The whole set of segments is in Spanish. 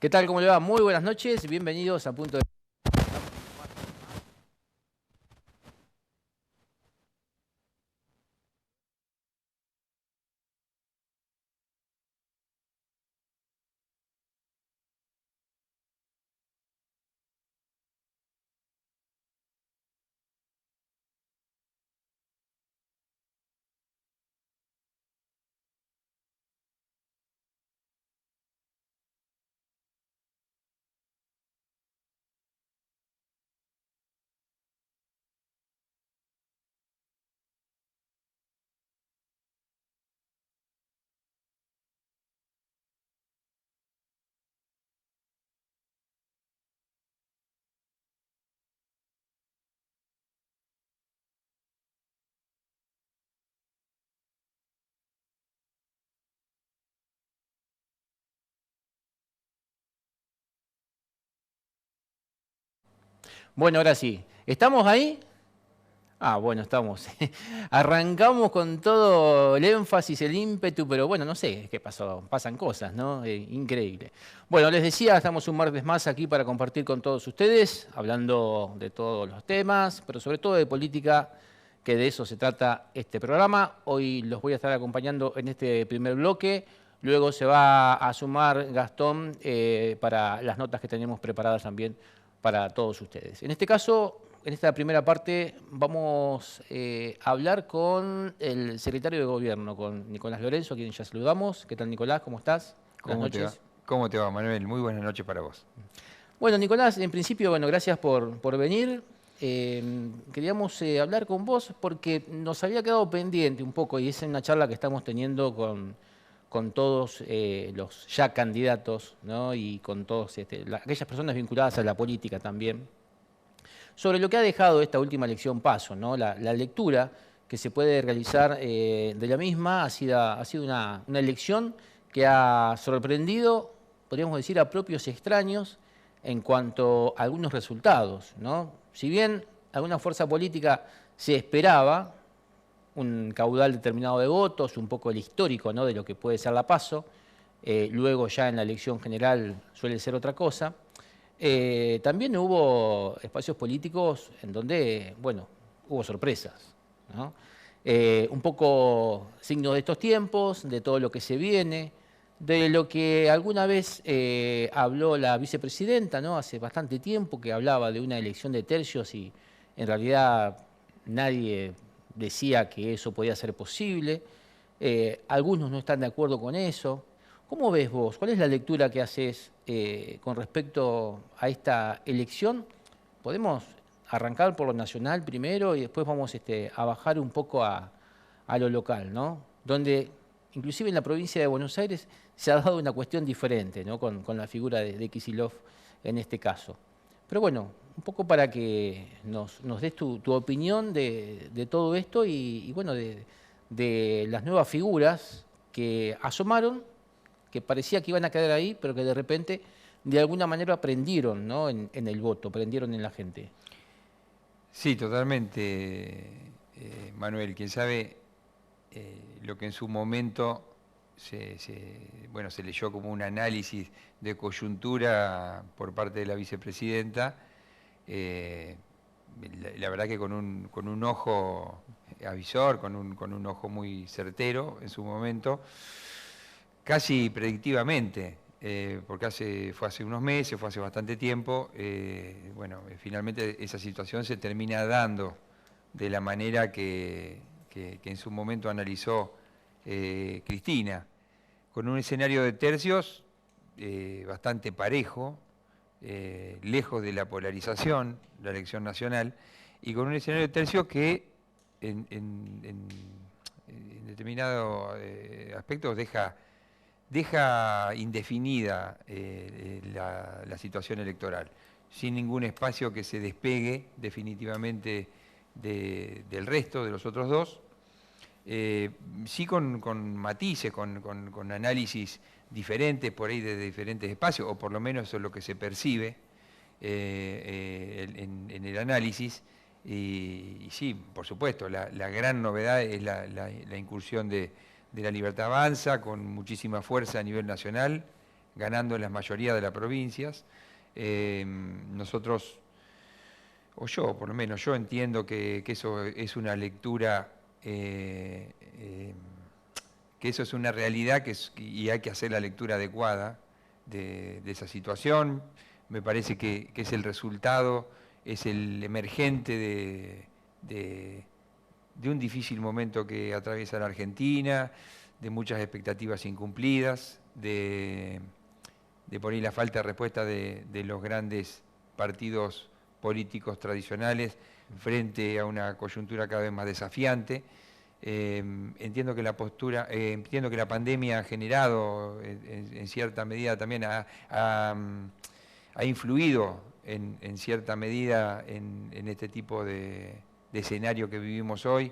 ¿Qué tal? ¿Cómo le va? Muy buenas noches, bienvenidos a Punto de... Bueno, ahora sí. ¿Estamos ahí? Ah, bueno, estamos. Arrancamos con todo el énfasis, el ímpetu, pero bueno, no sé qué pasó. Pasan cosas, ¿no? Increíble. Bueno, les decía, estamos un martes más aquí para compartir con todos ustedes, hablando de todos los temas, pero sobre todo de política, que de eso se trata este programa. Hoy los voy a estar acompañando en este primer bloque. Luego se va a sumar Gastón para las notas que tenemos preparadas también para todos ustedes. En este caso, en esta primera parte, vamos a hablar con el secretario de Gobierno, con Nicolás Lorenzo, a quien ya saludamos. ¿Qué tal, Nicolás? ¿Cómo estás? Buenas ¿Cómo te va? noches. ¿Cómo te va, Manuel? Muy buenas noches para vos. Bueno, Nicolás, en principio, bueno, gracias por venir. Queríamos hablar con vos porque nos había quedado pendiente un poco, y es en una charla que estamos teniendo con todos los ya candidatos, ¿no? Y con todos aquellas personas vinculadas a la política también, sobre lo que ha dejado esta última elección PASO, ¿no? La lectura que se puede realizar de la misma ha sido una elección que ha sorprendido, podríamos decir, a propios extraños en cuanto a algunos resultados, ¿no? Si bien alguna fuerza política se esperaba un caudal determinado de votos, un poco el histórico, ¿no?, de lo que puede ser la PASO, luego ya en la elección general suele ser otra cosa. También hubo espacios políticos en donde, bueno, hubo sorpresas, ¿no? Un poco signo de estos tiempos, de todo lo que se viene, de lo que alguna vez habló la vicepresidenta, ¿no? Hace bastante tiempo, que hablaba de una elección de tercios y en realidad nadie decía que eso podía ser posible. Algunos no están de acuerdo con eso. ¿Cómo ves vos? ¿Cuál es la lectura que haces con respecto a esta elección? Podemos arrancar por lo nacional primero y después vamos a bajar un poco a lo local, ¿no? Donde inclusive en la provincia de Buenos Aires se ha dado una cuestión diferente, ¿no? Con la figura de Kicillof en este caso. Pero bueno, un poco para que nos des tu opinión de todo esto y bueno, de las nuevas figuras que asomaron, que parecía que iban a quedar ahí, pero que de repente, de alguna manera, prendieron, ¿no?, en el voto, prendieron en la gente. Sí, totalmente, Manuel. Quién sabe lo que en su momento bueno, se leyó como un análisis de coyuntura por parte de la vicepresidenta. eh, la verdad que con un ojo avisor, con un ojo muy certero en su momento, casi predictivamente, porque fue hace unos meses, fue hace bastante tiempo. Bueno, finalmente esa situación se termina dando de la manera que en su momento analizó Cristina, con un escenario de tercios bastante parejo, lejos de la polarización, la elección nacional, y con un escenario de tercios que en determinados aspectos deja indefinida la situación electoral, sin ningún espacio que se despegue definitivamente del resto de los otros dos. Sí con matices, con análisis diferentes por ahí de diferentes espacios, o por lo menos eso es lo que se percibe en el análisis. Y sí, por supuesto, la gran novedad es la incursión de la Libertad Avanza, con muchísima fuerza a nivel nacional, ganando en la mayoría de las provincias. Nosotros, o yo por lo menos, yo entiendo que eso es una lectura, que eso es una realidad y hay que hacer la lectura adecuada de esa situación. Me parece que es el resultado, es el emergente de un difícil momento que atraviesa la Argentina, de muchas expectativas incumplidas, de por ahí la falta de respuesta de los grandes partidos políticos tradicionales frente a una coyuntura cada vez más desafiante. Entiendo que entiendo que la pandemia ha generado en cierta medida también ha influido en cierta medida en este tipo de escenario que vivimos hoy.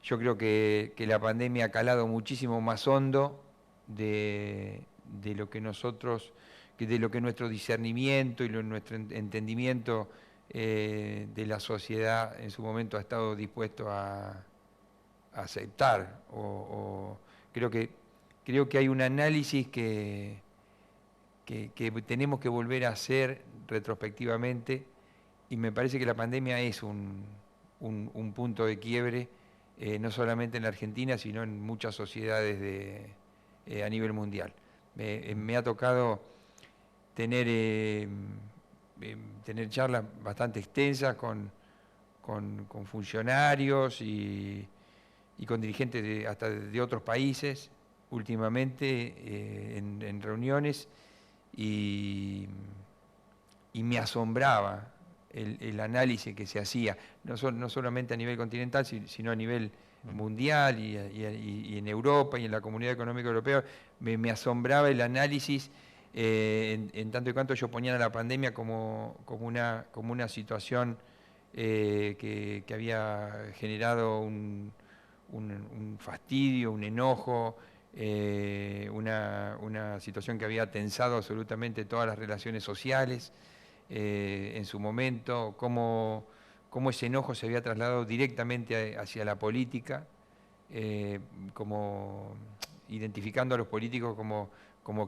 Yo creo que la pandemia ha calado muchísimo más hondo de lo que nosotros, de lo que nuestro discernimiento y nuestro entendimiento de la sociedad en su momento ha estado dispuesto a aceptar. Creo que hay un análisis que tenemos que volver a hacer retrospectivamente, y me parece que la pandemia es un punto de quiebre, no solamente en la Argentina, sino en muchas sociedades a nivel mundial. Me ha tocado tener, tener charlas bastante extensas con funcionarios y con dirigentes hasta de otros países últimamente en reuniones, y me asombraba el análisis que se hacía, no solamente a nivel continental, sino a nivel mundial y en Europa y en la Comunidad Económica Europea. Me asombraba el análisis, en tanto y cuanto ellos ponían a la pandemia como una situación que había generado un fastidio, un enojo, una situación que había tensado absolutamente todas las relaciones sociales en su momento, cómo ese enojo se había trasladado directamente hacia la política, como identificando a los políticos como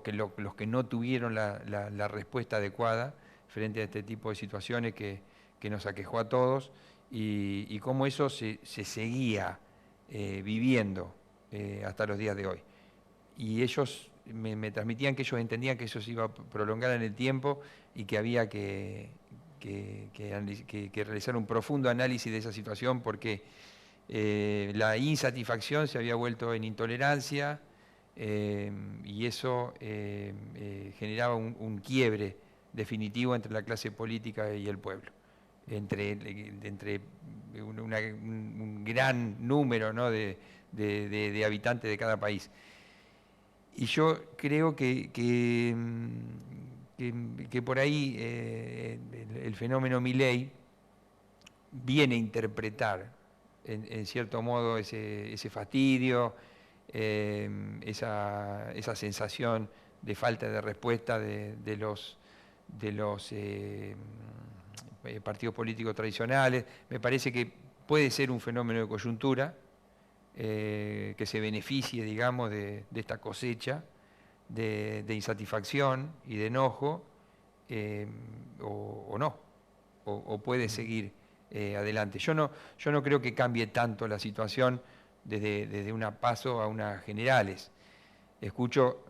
que los que no tuvieron la respuesta adecuada frente a este tipo de situaciones que nos aquejó a todos, y cómo eso se seguía viviendo hasta los días de hoy. Y ellos me transmitían que ellos entendían que eso se iba a prolongar en el tiempo y que había que realizar un profundo análisis de esa situación, porque la insatisfacción se había vuelto en intolerancia, y eso generaba un quiebre definitivo entre la clase política y el pueblo, entre un gran número, ¿no?, de habitantes de cada país. Y yo creo que por ahí el fenómeno Milei viene a interpretar en cierto modo ese fastidio, esa sensación de falta de respuesta de los partidos políticos tradicionales. Me parece que puede ser un fenómeno de coyuntura, que se beneficie, digamos, de esta cosecha de insatisfacción y de enojo, o no, o puede seguir adelante. Yo no creo que cambie tanto la situación desde una PASO a unas generales. Escucho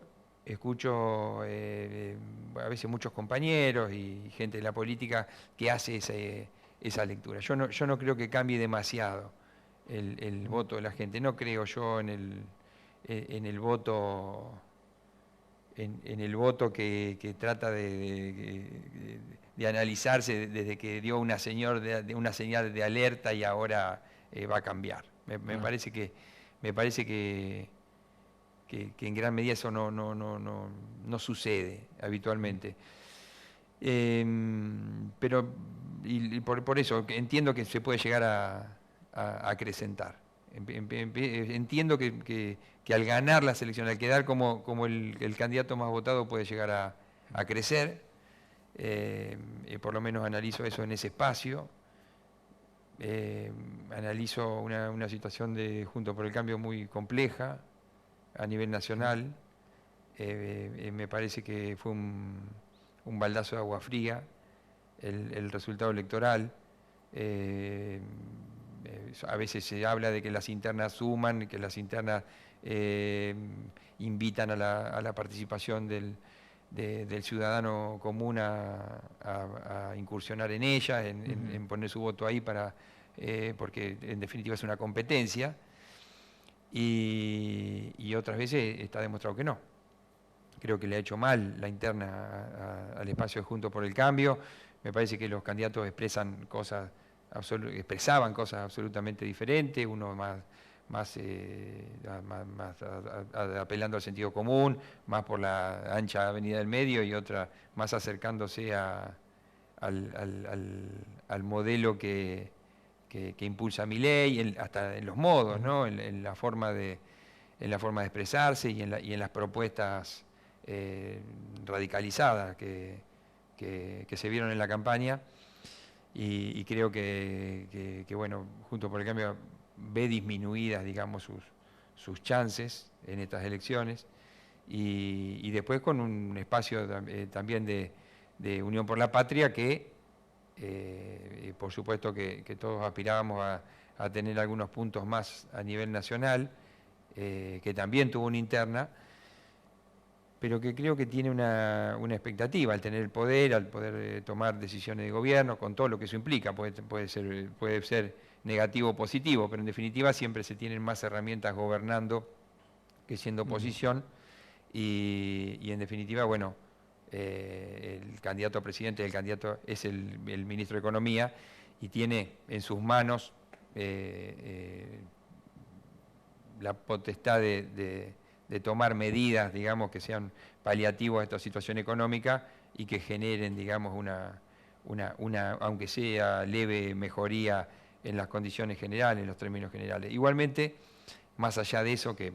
a veces muchos compañeros y gente de la política que hace esa lectura. Yo no creo que cambie demasiado el voto de la gente. No creo yo en el voto, en el voto que trata de analizarse desde que dio una señal de alerta y ahora va a cambiar. Me parece que en gran medida eso no sucede habitualmente. Pero por eso entiendo que se puede llegar a acrecentar. Entiendo que al ganar las elecciones, al quedar como el candidato más votado, puede llegar a crecer. Por lo menos analizo eso en ese espacio. Analizo una situación de Juntos por el Cambio muy compleja a nivel nacional, Me parece que fue un baldazo de agua fría el resultado electoral. A veces se habla de que las internas suman, que las internas invitan a la participación del ciudadano común a incursionar en ella, en poner su voto ahí porque en definitiva es una competencia, y otras veces está demostrado que no. Creo que le ha hecho mal la interna al espacio de Juntos por el Cambio. Me parece que los candidatos expresaban cosas absolutamente diferentes, uno más apelando al sentido común, más por la ancha avenida del medio, y otra más acercándose al modelo que impulsa Milei, hasta en los modos, ¿no? en la forma de expresarse y en las propuestas radicalizadas que se vieron en la campaña. Y creo que, bueno, Juntos por el Cambio ve disminuidas, digamos, sus chances en estas elecciones, y después con un espacio también de Unión por la Patria que, por supuesto que todos aspirábamos a tener algunos puntos más a nivel nacional, que también tuvo una interna, pero que creo que tiene una expectativa al tener el poder, al poder tomar decisiones de gobierno, con todo lo que eso implica. Puede ser negativo o positivo, pero en definitiva siempre se tienen más herramientas gobernando que siendo oposición, y en definitiva, bueno, el candidato a presidente es el ministro de Economía, y tiene en sus manos la potestad de tomar medidas, digamos, que sean paliativos a esta situación económica y que generen, digamos, aunque sea leve mejoría en las condiciones generales, en los términos generales. Igualmente, más allá de eso, que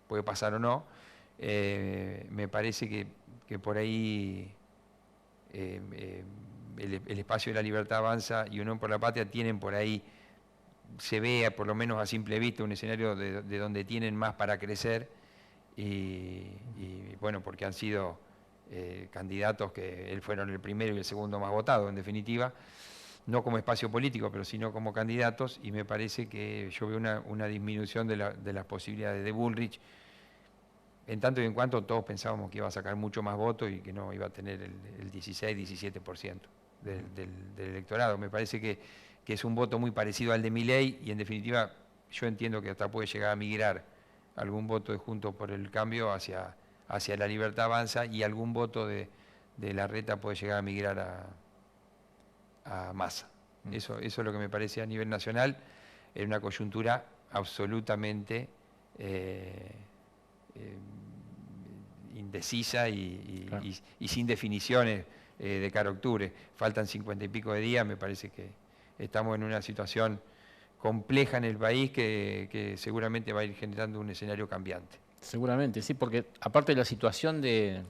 puede pasar o no, me parece que por ahí el espacio de la Libertad Avanza y Unión por la Patria tienen por ahí, se ve por lo menos a simple vista, un escenario de donde tienen más para crecer, y bueno, porque han sido candidatos que él fueron el primero y el segundo más votado, en definitiva, no como espacio político, pero sino como candidatos, y me parece que yo veo una disminución de las posibilidades de Bullrich, en tanto y en cuanto todos pensábamos que iba a sacar mucho más votos y que no iba a tener el 16-17% del electorado. Me parece que es un voto muy parecido al de Milei, y en definitiva yo entiendo que hasta puede llegar a migrar algún voto de Juntos por el Cambio hacia la Libertad Avanza, y algún voto de Larreta puede llegar a migrar a Massa. Eso es lo que me parece a nivel nacional, en una coyuntura absolutamente indecisa Claro. y sin definiciones de cara a octubre. Faltan 50 y pico de días, me parece que estamos en una situación compleja en el país que seguramente va a ir generando un escenario cambiante. Seguramente, sí, porque aparte de la situación de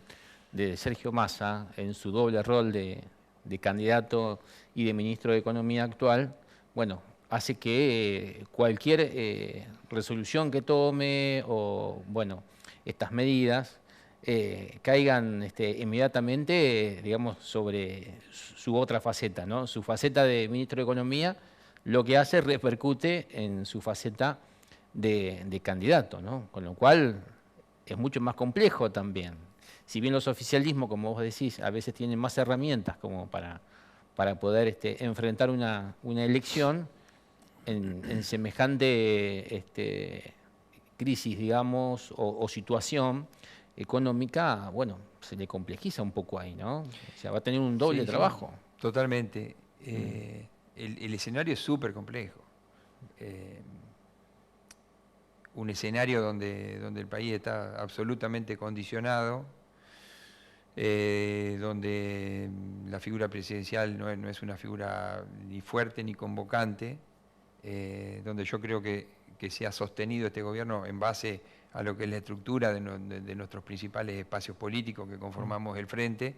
Sergio Massa en su doble rol de candidato y de ministro de Economía actual, bueno, hace que cualquier resolución que tome o, bueno, estas medidas caigan inmediatamente, digamos, sobre su otra faceta, ¿no? Su faceta de ministro de Economía, lo que hace repercute en su faceta de candidato, ¿no? Con lo cual es mucho más complejo también. Si bien los oficialismos, como vos decís, a veces tienen más herramientas como para poder enfrentar una elección en semejante crisis, digamos, o situación económica, bueno, se le complejiza un poco ahí, ¿no? O sea, va a tener un doble Sí, sí, trabajo. totalmente. El escenario es súper complejo. Un escenario donde el país está absolutamente condicionado, donde la figura presidencial no es una figura ni fuerte ni convocante, donde yo creo que se ha sostenido este gobierno en base a lo que es la estructura de nuestros principales espacios políticos que conformamos el Frente,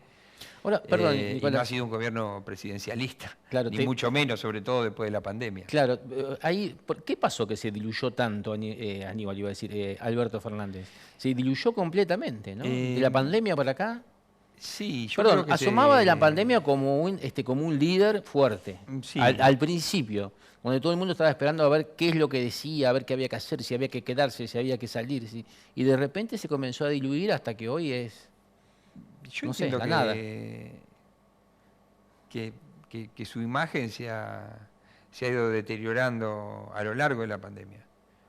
Ahora, perdón, Y no ha Nicolás. sido un gobierno presidencialista, Claro, ni mucho menos, sobre todo después de la pandemia. claro, ahí, ¿qué pasó que se diluyó tanto Aníbal, iba a decir, Alberto Fernández? Se diluyó completamente, ¿no? De la Eh, pandemia para acá. sí, yo Perdón, creo que asomaba de la se... pandemia como un líder fuerte, Sí, al principio, donde todo el mundo estaba esperando a ver qué es lo que decía, a ver qué había que hacer, si había que quedarse, si había que salir, y de repente se comenzó a diluir hasta que hoy es, yo no sé, entiendo la nada. que, que su imagen se ha ido deteriorando a lo largo de la pandemia.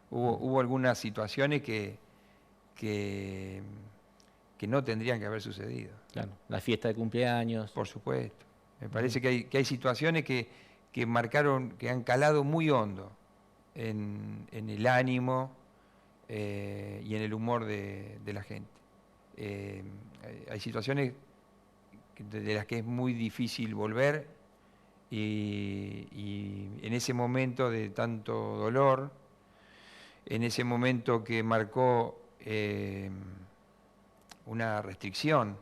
Hubo algunas situaciones que, que no tendrían que haber sucedido, Claro, la fiesta de cumpleaños. por supuesto. Me Ujú. parece que hay situaciones que marcaron, que han calado muy hondo en el ánimo y en el humor de la gente. Hay situaciones de las que es muy difícil volver y en ese momento de tanto dolor, en ese momento que marcó una restricción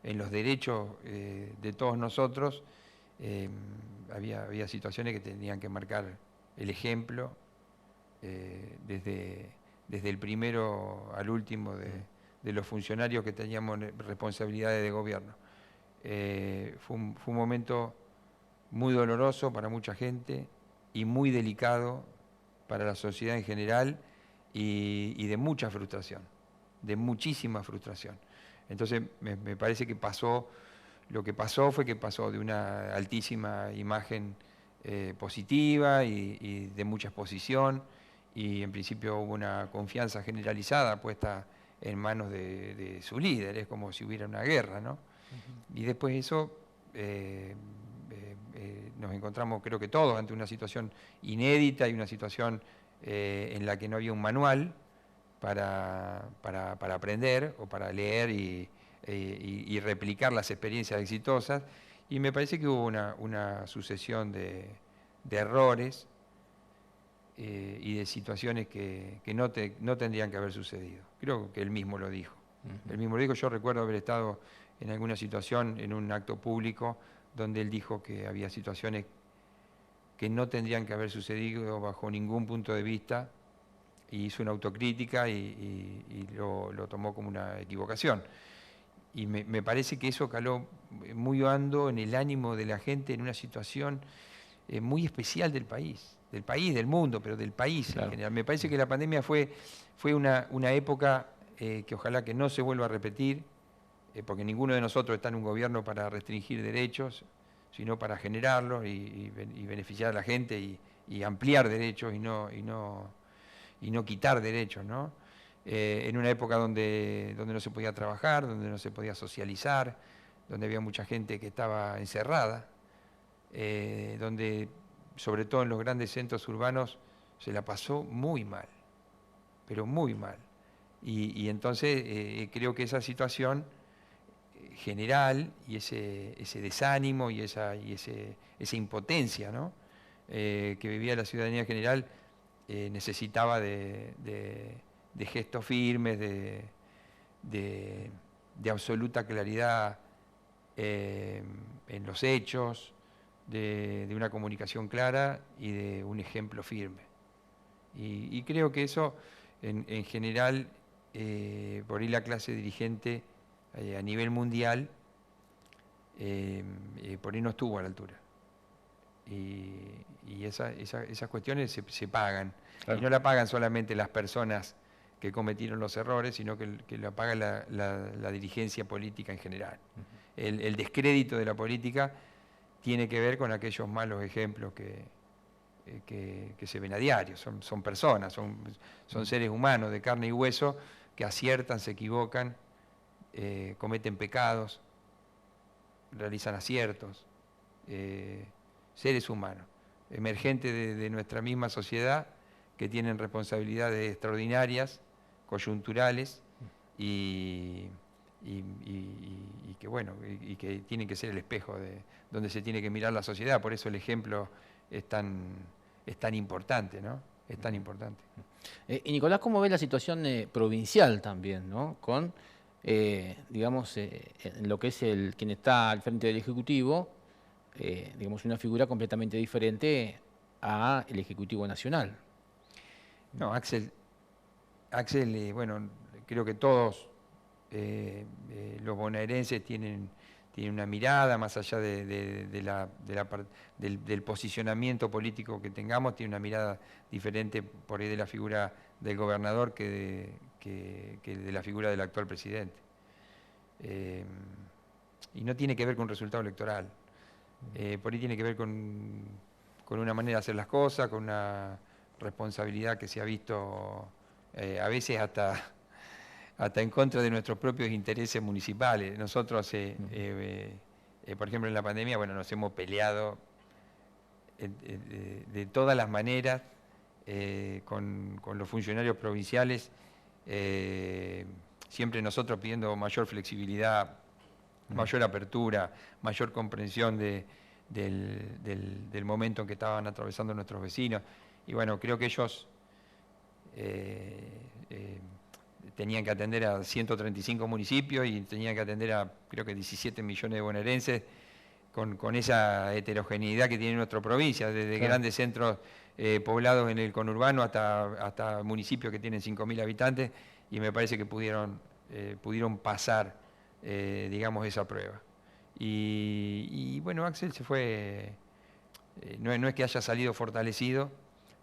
en los derechos de todos nosotros, eh, había situaciones que tenían que marcar el ejemplo desde el primero al último de los funcionarios que teníamos responsabilidades de gobierno. Fue un momento muy doloroso para mucha gente y muy delicado para la sociedad en general y de mucha frustración, de muchísima frustración. Entonces me parece que lo que pasó fue que pasó de una altísima imagen positiva y de mucha exposición y en principio hubo una confianza generalizada puesta en manos de su líder, es como si hubiera una guerra, ¿no? Y después eso nos encontramos, creo que todos, ante una situación inédita y una situación en la que no había un manual para aprender o para leer y replicar las experiencias exitosas. Y me parece que hubo una sucesión de errores y de situaciones que no tendrían que haber sucedido. Creo que él mismo lo dijo. Ujú. Él mismo lo dijo, yo recuerdo haber estado en alguna situación, en un acto público, donde él dijo que había situaciones que no tendrían que haber sucedido bajo ningún punto de vista, y hizo una autocrítica y lo tomó como una equivocación. Y me parece que eso caló muy hondo en el ánimo de la gente en una situación muy especial del país, del mundo, pero del país en Claro. general. Me parece que la pandemia fue una época que ojalá que no se vuelva a repetir, porque ninguno de nosotros está en un gobierno para restringir derechos, sino para generarlos y beneficiar a la gente y ampliar derechos y no quitar derechos, ¿no? En una época donde no se podía trabajar, donde no se podía socializar, donde había mucha gente que estaba encerrada, donde sobre todo en los grandes centros urbanos se la pasó muy mal, pero muy mal. Y entonces creo que esa situación general y ese desánimo y esa impotencia, ¿no? Que vivía la ciudadanía general necesitaba de gestos firmes, de absoluta claridad en los hechos, de una comunicación clara y de un ejemplo firme. Y creo que eso, en general, por ahí la clase dirigente a nivel mundial, por ahí no estuvo a la altura. Y esas cuestiones se pagan. Y Claro. no la pagan solamente las personas que cometieron los errores, sino que la paga la dirigencia política en general. El descrédito de la política tiene que ver con aquellos malos ejemplos que se ven a diario. Son personas, son seres humanos de carne y hueso que aciertan, se equivocan, cometen pecados, realizan aciertos. Seres humanos, emergentes de nuestra misma sociedad, que tienen responsabilidades extraordinarias, coyunturales, y, que bueno, y que tienen que ser el espejo de donde se tiene que mirar la sociedad. Por eso el ejemplo es tan importante, ¿no? Es tan importante. Y Nicolás, ¿cómo ve la situación provincial también, ¿no? Con digamos, en lo que es quien está al frente del Ejecutivo, digamos, una figura completamente diferente al Ejecutivo Nacional. No, Axel, bueno, creo que todos los bonaerenses tienen una mirada, más allá del posicionamiento político que tengamos, tiene una mirada diferente por ahí de la figura del gobernador que de la figura del actual presidente. Y no tiene que ver con un resultado electoral, por ahí tiene que ver con una manera de hacer las cosas, con una responsabilidad que se ha visto a veces hasta en contra de nuestros propios intereses municipales. Nosotros, por ejemplo, en la pandemia, bueno, nos hemos peleado de todas las maneras con los funcionarios provinciales, siempre nosotros pidiendo mayor flexibilidad, mayor apertura, mayor comprensión del momento en que estaban atravesando nuestros vecinos. Y bueno, creo que ellos tenían que atender a 135 municipios y tenían que atender a, creo que 17 millones de bonaerenses, con esa heterogeneidad que tiene nuestra provincia, desde claro, grandes centros poblados en el conurbano hasta municipios que tienen 5.000 habitantes, y me parece que pudieron pasar, digamos, esa prueba. Y bueno, Axel se fue, no es que haya salido fortalecido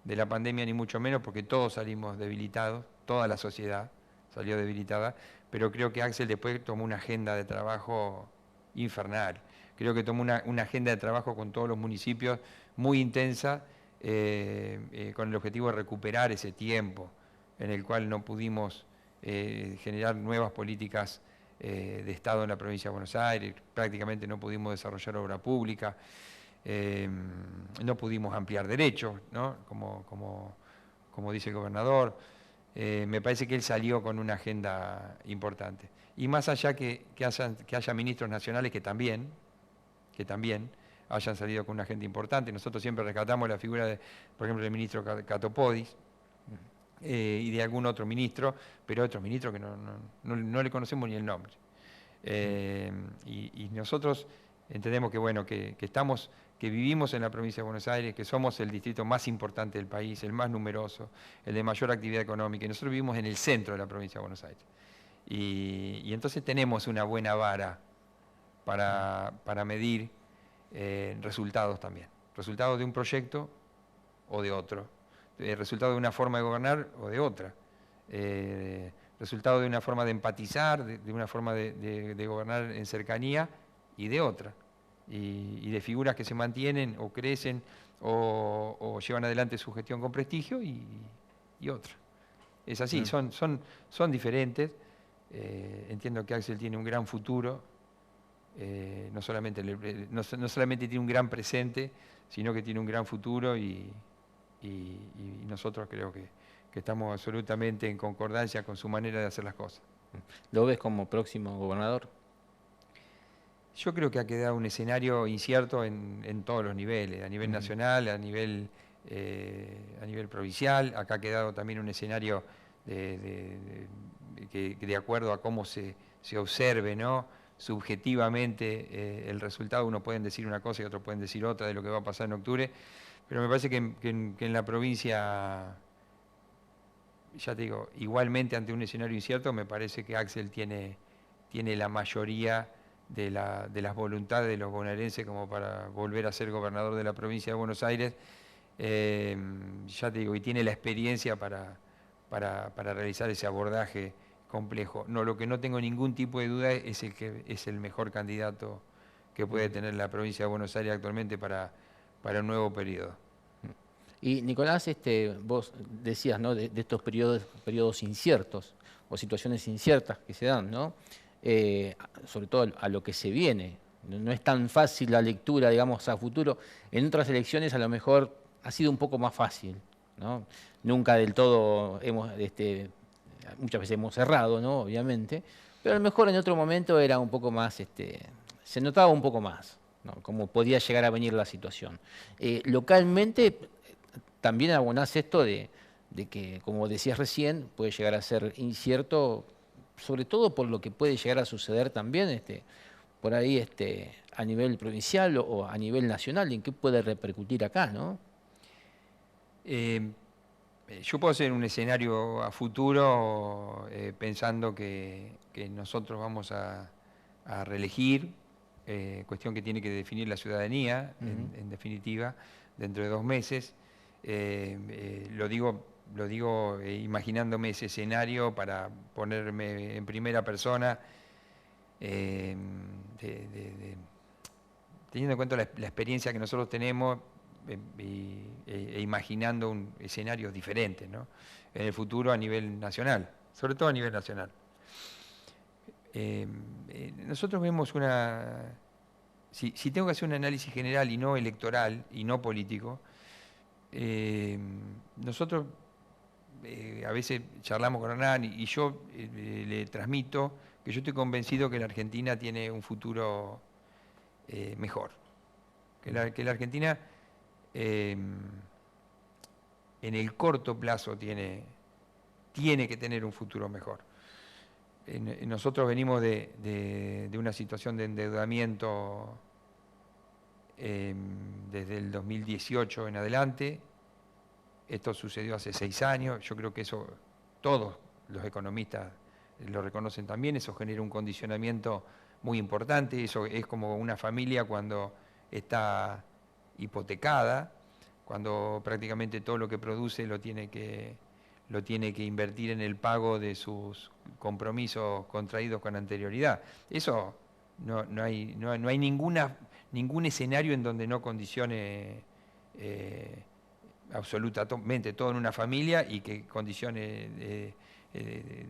de la pandemia, ni mucho menos, porque todos salimos debilitados, toda la sociedad salió debilitada, pero creo que Axel después tomó una agenda de trabajo infernal. Creo que tomó una agenda de trabajo con todos los municipios muy intensa, con el objetivo de recuperar ese tiempo en el cual no pudimos generar nuevas políticas de Estado en la provincia de Buenos Aires, prácticamente no pudimos desarrollar obra pública, no pudimos ampliar derechos, ¿no? Como dice el gobernador. Me parece que él salió con una agenda importante. Y más allá que haya ministros nacionales que también hayan salido con una agenda importante. Nosotros siempre rescatamos la figura, por ejemplo, del ministro Catopodis y de algún otro ministro, pero otros ministros que no le conocemos ni el nombre. Y nosotros entendemos que, bueno, que vivimos en la provincia de Buenos Aires, que somos el distrito más importante del país, el más numeroso, el de mayor actividad económica, y nosotros vivimos en el centro de la provincia de Buenos Aires. Y entonces tenemos una buena vara para medir resultados también. Resultados de un proyecto o de otro. Resultado de una forma de gobernar o de otra. Resultado de una forma de empatizar, de una forma de gobernar en cercanía y de otra. Y de figuras que se mantienen o crecen o llevan adelante su gestión con prestigio y otra. Es así, son diferentes. Entiendo que Axel tiene un gran futuro, no solamente tiene un gran presente, sino que tiene un gran futuro y nosotros creo que estamos absolutamente en concordancia con su manera de hacer las cosas. ¿Lo ves como próximo gobernador? Yo creo que ha quedado un escenario incierto en todos los niveles, a nivel nacional, a nivel provincial. Acá ha quedado también un escenario que de acuerdo a cómo se observe, ¿no?, subjetivamente el resultado, unos pueden decir una cosa y otros pueden decir otra de lo que va a pasar en octubre, pero me parece que en la provincia, ya te digo, igualmente ante un escenario incierto, me parece que Axel tiene la mayoría de las voluntades de los bonaerenses como para volver a ser gobernador de la provincia de Buenos Aires, ya te digo, y tiene la experiencia para realizar ese abordaje complejo. No, lo que no tengo ningún tipo de duda es que es el mejor candidato que puede tener la provincia de Buenos Aires actualmente para un nuevo periodo. Y Nicolás, vos decías, ¿no?, de estos periodos inciertos o situaciones inciertas que se dan, ¿no? Sobre todo a lo que se viene. No es tan fácil la lectura, digamos, a futuro. En otras elecciones a lo mejor ha sido un poco más fácil, ¿no? Nunca del todo muchas veces hemos errado, ¿no?, obviamente, pero a lo mejor en otro momento era un poco más, se notaba un poco más, ¿no?, cómo podía llegar a venir la situación. Localmente también abonás esto de que, como decías recién, puede llegar a ser incierto sobre todo por lo que puede llegar a suceder también por ahí a nivel provincial o a nivel nacional, en qué puede repercutir acá, ¿no? Eh, yo puedo hacer un escenario a futuro pensando que nosotros vamos a reelegir, cuestión que tiene que definir la ciudadanía, Ujú. en definitiva, dentro de 2 meses. Lo digo imaginándome ese escenario para ponerme en primera persona, eh, de- de- de- teniendo en cuenta la experiencia que nosotros tenemos e imaginando escenarios diferentes, ¿no? En el futuro a nivel nacional, sobre todo a nivel nacional. Nosotros vemos si tengo que hacer un análisis general y no electoral y no político, eh, nosotros a veces charlamos con Hernán y yo le transmito que yo estoy convencido que la Argentina tiene un futuro mejor, que la Argentina eh, en el corto plazo tiene que tener un futuro mejor. Nosotros venimos de una situación de endeudamiento desde el 2018 en adelante. Esto sucedió hace 6 años. Yo creo que eso todos los economistas lo reconocen también. Eso genera un condicionamiento muy importante. Eso es como una familia cuando está hipotecada, cuando prácticamente todo lo que produce lo tiene que invertir en el pago de sus compromisos contraídos con anterioridad. Eso no hay ningún escenario en donde no condicione absolutamente todo en una familia y que condicione eh,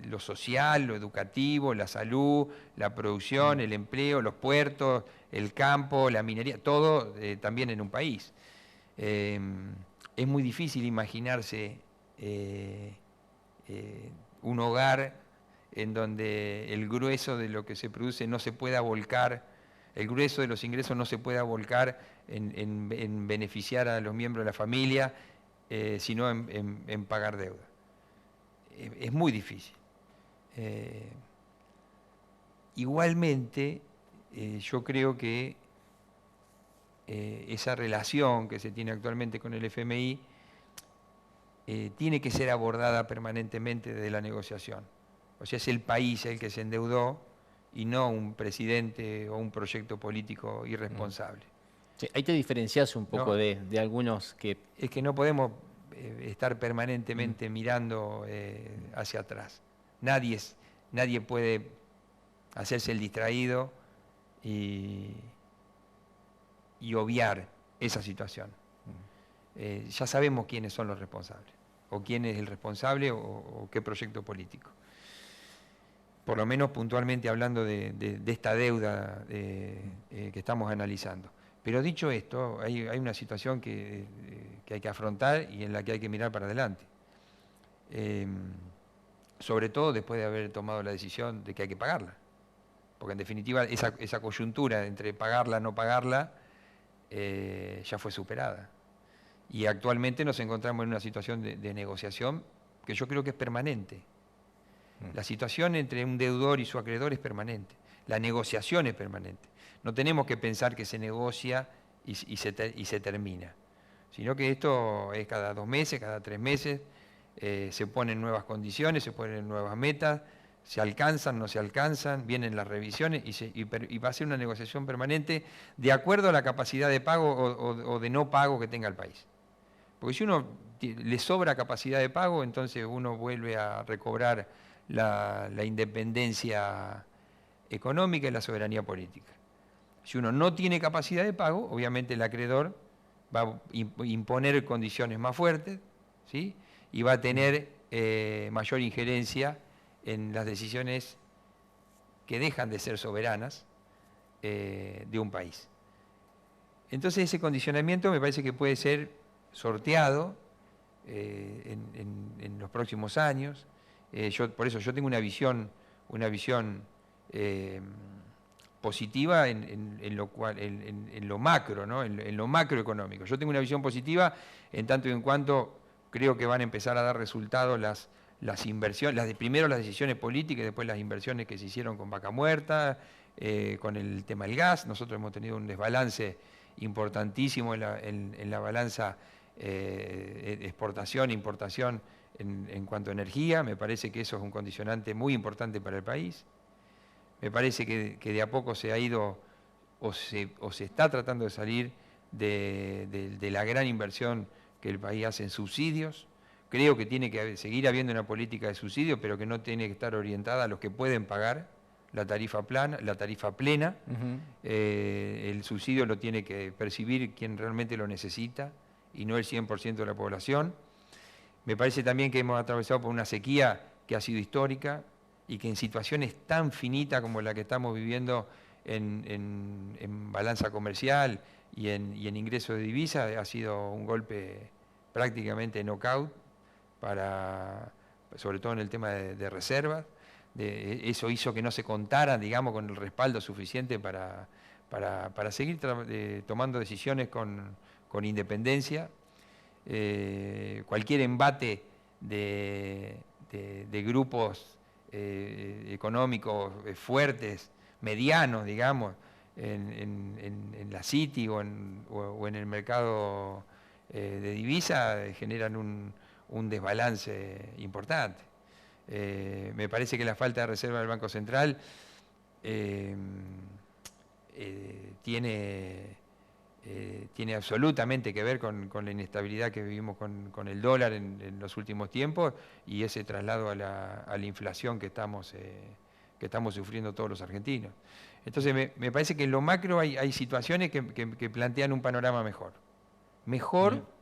lo social, lo educativo, la salud, la producción, Mm. el empleo, los puertos, el campo, la minería, todo también en un país. Eh, es muy difícil imaginarse eh, eh, un hogar en donde el grueso de lo que se produce no se pueda volcar, el grueso de los ingresos no se pueda volcar en beneficiar a los miembros de la familia, sino en pagar deuda. Es muy difícil. Eh, Igualmente, yo creo que esa relación que se tiene actualmente con el FMI tiene que ser abordada permanentemente desde la negociación. O sea, es el país el que se endeudó y no un presidente o un proyecto político Mm. irresponsable. Sí, ahí te diferencias un poco No, de algunos que... es que no podemos estar Mm. permanentemente mirando hacia atrás. Nadie, nadie puede hacerse el distraído y, y obviar esa situación. Ya sabemos quiénes son los responsables, o quién es el responsable o qué proyecto político. Por lo menos puntualmente hablando de esta deuda que estamos analizando. Pero dicho esto, hay una situación que hay que afrontar y en la que hay que mirar para adelante. Eh, Sobre todo después de haber tomado la decisión de que hay que pagarla. Porque en definitiva esa coyuntura entre pagarla o no pagarla ya fue superada. Y actualmente nos encontramos en una situación de negociación que yo creo que es permanente. La situación entre un deudor y su acreedor es permanente. La negociación es permanente. No tenemos que pensar que se negocia y se termina, sino que esto es cada 2 meses, cada 3 meses, se ponen nuevas condiciones, se ponen nuevas metas, se alcanzan, no se alcanzan, vienen las revisiones y va a ser una negociación permanente de acuerdo a la capacidad de pago o de no pago que tenga el país. Porque si uno le sobra capacidad de pago, entonces uno vuelve a recobrar la independencia económica y la soberanía política. Si uno no tiene capacidad de pago, obviamente el acreedor va a imponer condiciones más fuertes, ¿sí? Y va a tener mayor injerencia en las decisiones que dejan de ser soberanas de un país. Entonces ese condicionamiento me parece que puede ser sorteado en los próximos años. Por eso yo tengo una visión eh, positiva en lo macro, ¿no? En lo macroeconómico. Yo tengo una visión positiva en tanto y en cuanto creo que van a empezar a dar resultados las inversiones, primero las decisiones políticas y después las inversiones que se hicieron con Vaca Muerta, con el tema del gas. Nosotros hemos tenido un desbalance importantísimo en la balanza exportación, importación en cuanto a energía. Me parece que eso es un condicionante muy importante para el país. Me parece que de a poco se ha ido o se está tratando de salir de la gran inversión que el país hace en subsidios. Creo que tiene que seguir habiendo una política de subsidios, pero que no tiene que estar orientada a los que pueden pagar la tarifa plena. El subsidio lo tiene que percibir quien realmente lo necesita y no el 100% de la población. Me parece también que hemos atravesado por una sequía que ha sido histórica y que en situaciones tan finitas como la que estamos viviendo en balanza comercial y en ingreso de divisas ha sido un golpe prácticamente knockout, sobre todo en el tema de reservas. Eso hizo que no se contaran, digamos, con el respaldo suficiente para seguir tomando decisiones con independencia. Cualquier embate de grupos económicos fuertes, medianos, digamos, en la City o en el mercado de divisas generan un desbalance importante. Me parece que la falta de reserva del Banco Central tiene absolutamente que ver con la inestabilidad que vivimos con el dólar en los últimos tiempos y ese traslado a la inflación que estamos sufriendo todos los argentinos. Entonces me parece que en lo macro hay situaciones que plantean un panorama mejor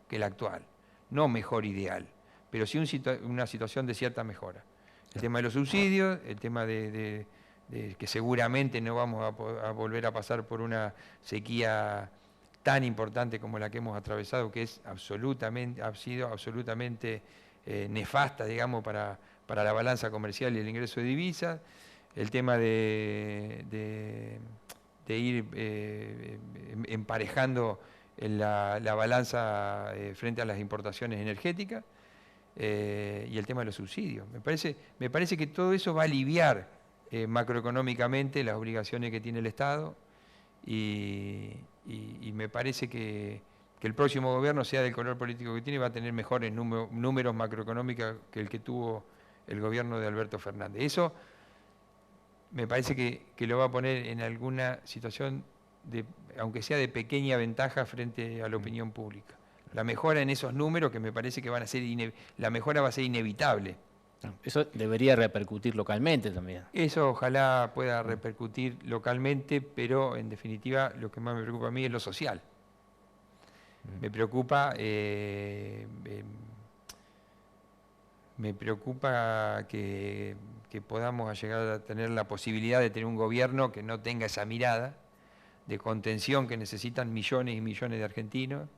que el actual, no mejor ideal, pero sí una situación de cierta mejora. El tema de los subsidios, el tema de que seguramente no vamos a volver a pasar por una sequía tan importante como la que hemos atravesado, que ha sido absolutamente nefasta, digamos, para la balanza comercial y el ingreso de divisas. El tema de ir emparejando la balanza frente a las importaciones energéticas. Y el tema de los subsidios. Me parece que todo eso va a aliviar macroeconómicamente las obligaciones que tiene el Estado y me parece que el próximo gobierno, sea del color político que tiene, va a tener mejores números macroeconómicos que el que tuvo el gobierno de Alberto Fernández. Eso me parece que lo va a poner en alguna situación, aunque sea de pequeña ventaja frente a la opinión pública. La mejora en esos números que me parece que van a ser la mejora va a ser inevitable. Eso debería repercutir localmente también. Eso ojalá pueda repercutir localmente, pero en definitiva lo que más me preocupa a mí es lo social. Me preocupa que podamos llegar a tener la posibilidad de tener un gobierno que no tenga esa mirada de contención que necesitan millones y millones de argentinos.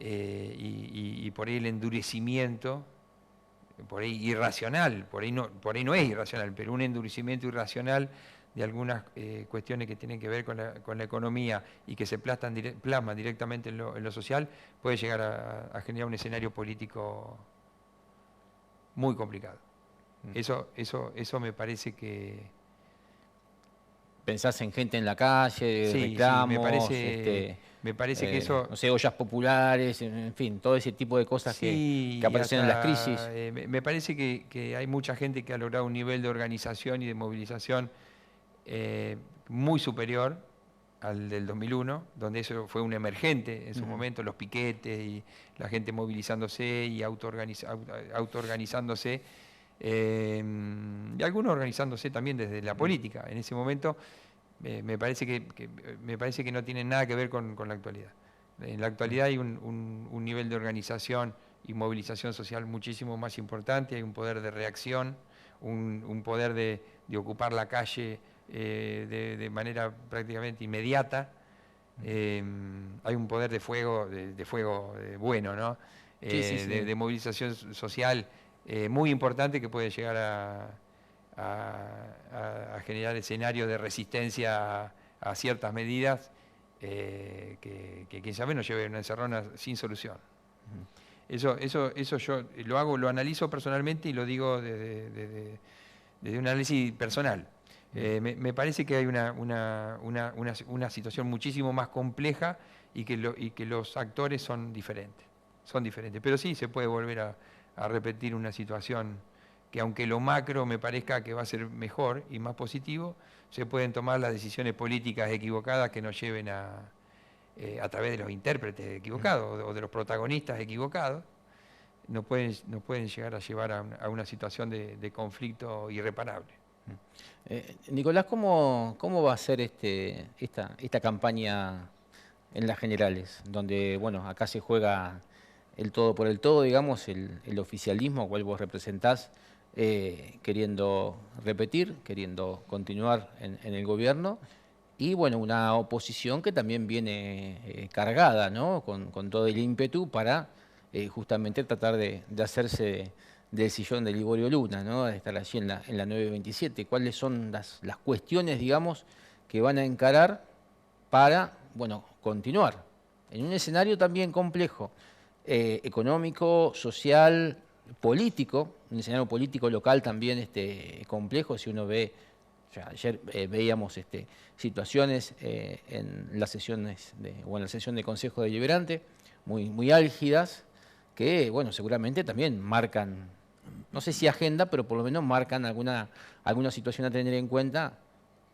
Y por ahí el endurecimiento, por ahí irracional, por ahí no es irracional, pero un endurecimiento irracional de algunas cuestiones que tienen que ver con la economía y que se plasman directamente en lo social, puede llegar a generar un escenario político muy complicado. Eso me parece que... ¿Pensás en gente en la calle, Sí, reclamos, me parece que eso... no sé, ollas populares, en fin, todo ese tipo de cosas que aparecen en las crisis? Me parece que hay mucha gente que ha logrado un nivel de organización y de movilización muy superior al del 2001, donde eso fue un emergente en su momento, los piquetes y la gente movilizándose y autoorganizándose, y algunos organizándose también desde la política. En ese momento me parece que no tiene nada que ver con la actualidad. En la actualidad hay un nivel de organización y movilización social muchísimo más importante, hay un poder de reacción, un poder de ocupar la calle de manera prácticamente inmediata. Hay un poder de fuego bueno, ¿no? De movilización social muy importante que puede llegar a generar escenarios de resistencia a ciertas medidas que quién sabe nos lleve a una encerrona sin solución. Eso yo lo hago, lo analizo personalmente y lo digo desde un análisis personal. Me parece que hay una situación muchísimo más compleja y que los actores son diferentes. Son diferentes. Pero sí se puede volver a repetir una situación que, aunque lo macro me parezca que va a ser mejor y más positivo, se pueden tomar las decisiones políticas equivocadas que nos lleven a través de los intérpretes equivocados o de los protagonistas equivocados, nos pueden llegar a llevar a una situación de conflicto irreparable. Nicolás, ¿cómo va a ser esta campaña en las generales? Donde, bueno, acá se juega el todo por el todo, digamos, el oficialismo, cual vos representás, queriendo repetir, queriendo continuar en el gobierno, y bueno, una oposición que también viene cargada, ¿no? Con todo el ímpetu para justamente tratar de hacerse del sillón de Liborio Luna, ¿no? De estar allí en la 927. ¿Cuáles son las cuestiones, digamos, que van a encarar para, bueno, continuar en un escenario también complejo, económico, social, político, un escenario político local también complejo? Si uno ve, ya ayer veíamos situaciones en las sesiones o en la sesión de Consejo Deliberante muy álgidas, que, bueno, seguramente también marcan, no sé si agenda, pero por lo menos marcan alguna situación a tener en cuenta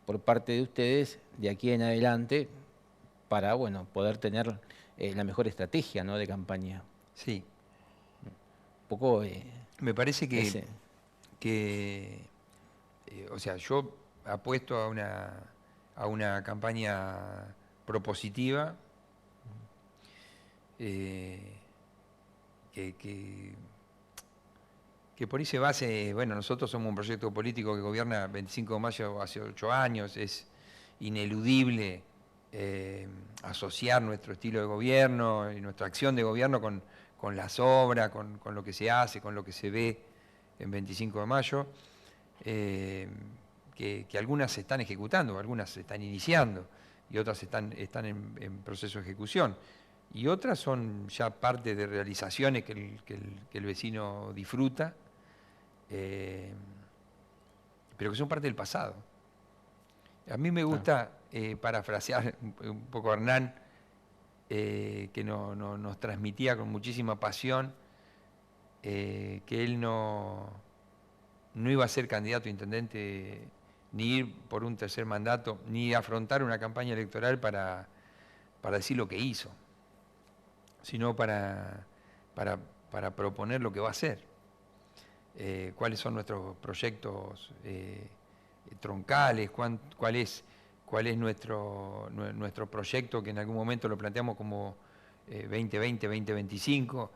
por parte de ustedes de aquí en adelante para, bueno, poder tener la mejor estrategia, ¿no?, de campaña. Sí. Un poco Me parece ese. o sea, yo apuesto a una campaña propositiva eh, que, que, que por ahí se base, bueno, nosotros somos un proyecto político que gobierna 25 de mayo hace 8 años, es ineludible asociar nuestro estilo de gobierno y nuestra acción de gobierno con las obras, con lo que se hace, con lo que se ve en 25 de mayo, que algunas se están ejecutando, algunas se están iniciando y otras están en proceso de ejecución. Y otras son ya parte de realizaciones que el vecino disfruta, pero que son parte del pasado. A mí me gusta parafrasear un poco a Hernán, que nos transmitía con muchísima pasión que él no iba a ser candidato a intendente, ni ir por un tercer mandato, ni afrontar una campaña electoral para decir lo que hizo, sino para proponer lo que va a hacer. Cuáles son nuestros proyectos troncales, cuál es nuestro proyecto, que en algún momento lo planteamos como 2020, 2025.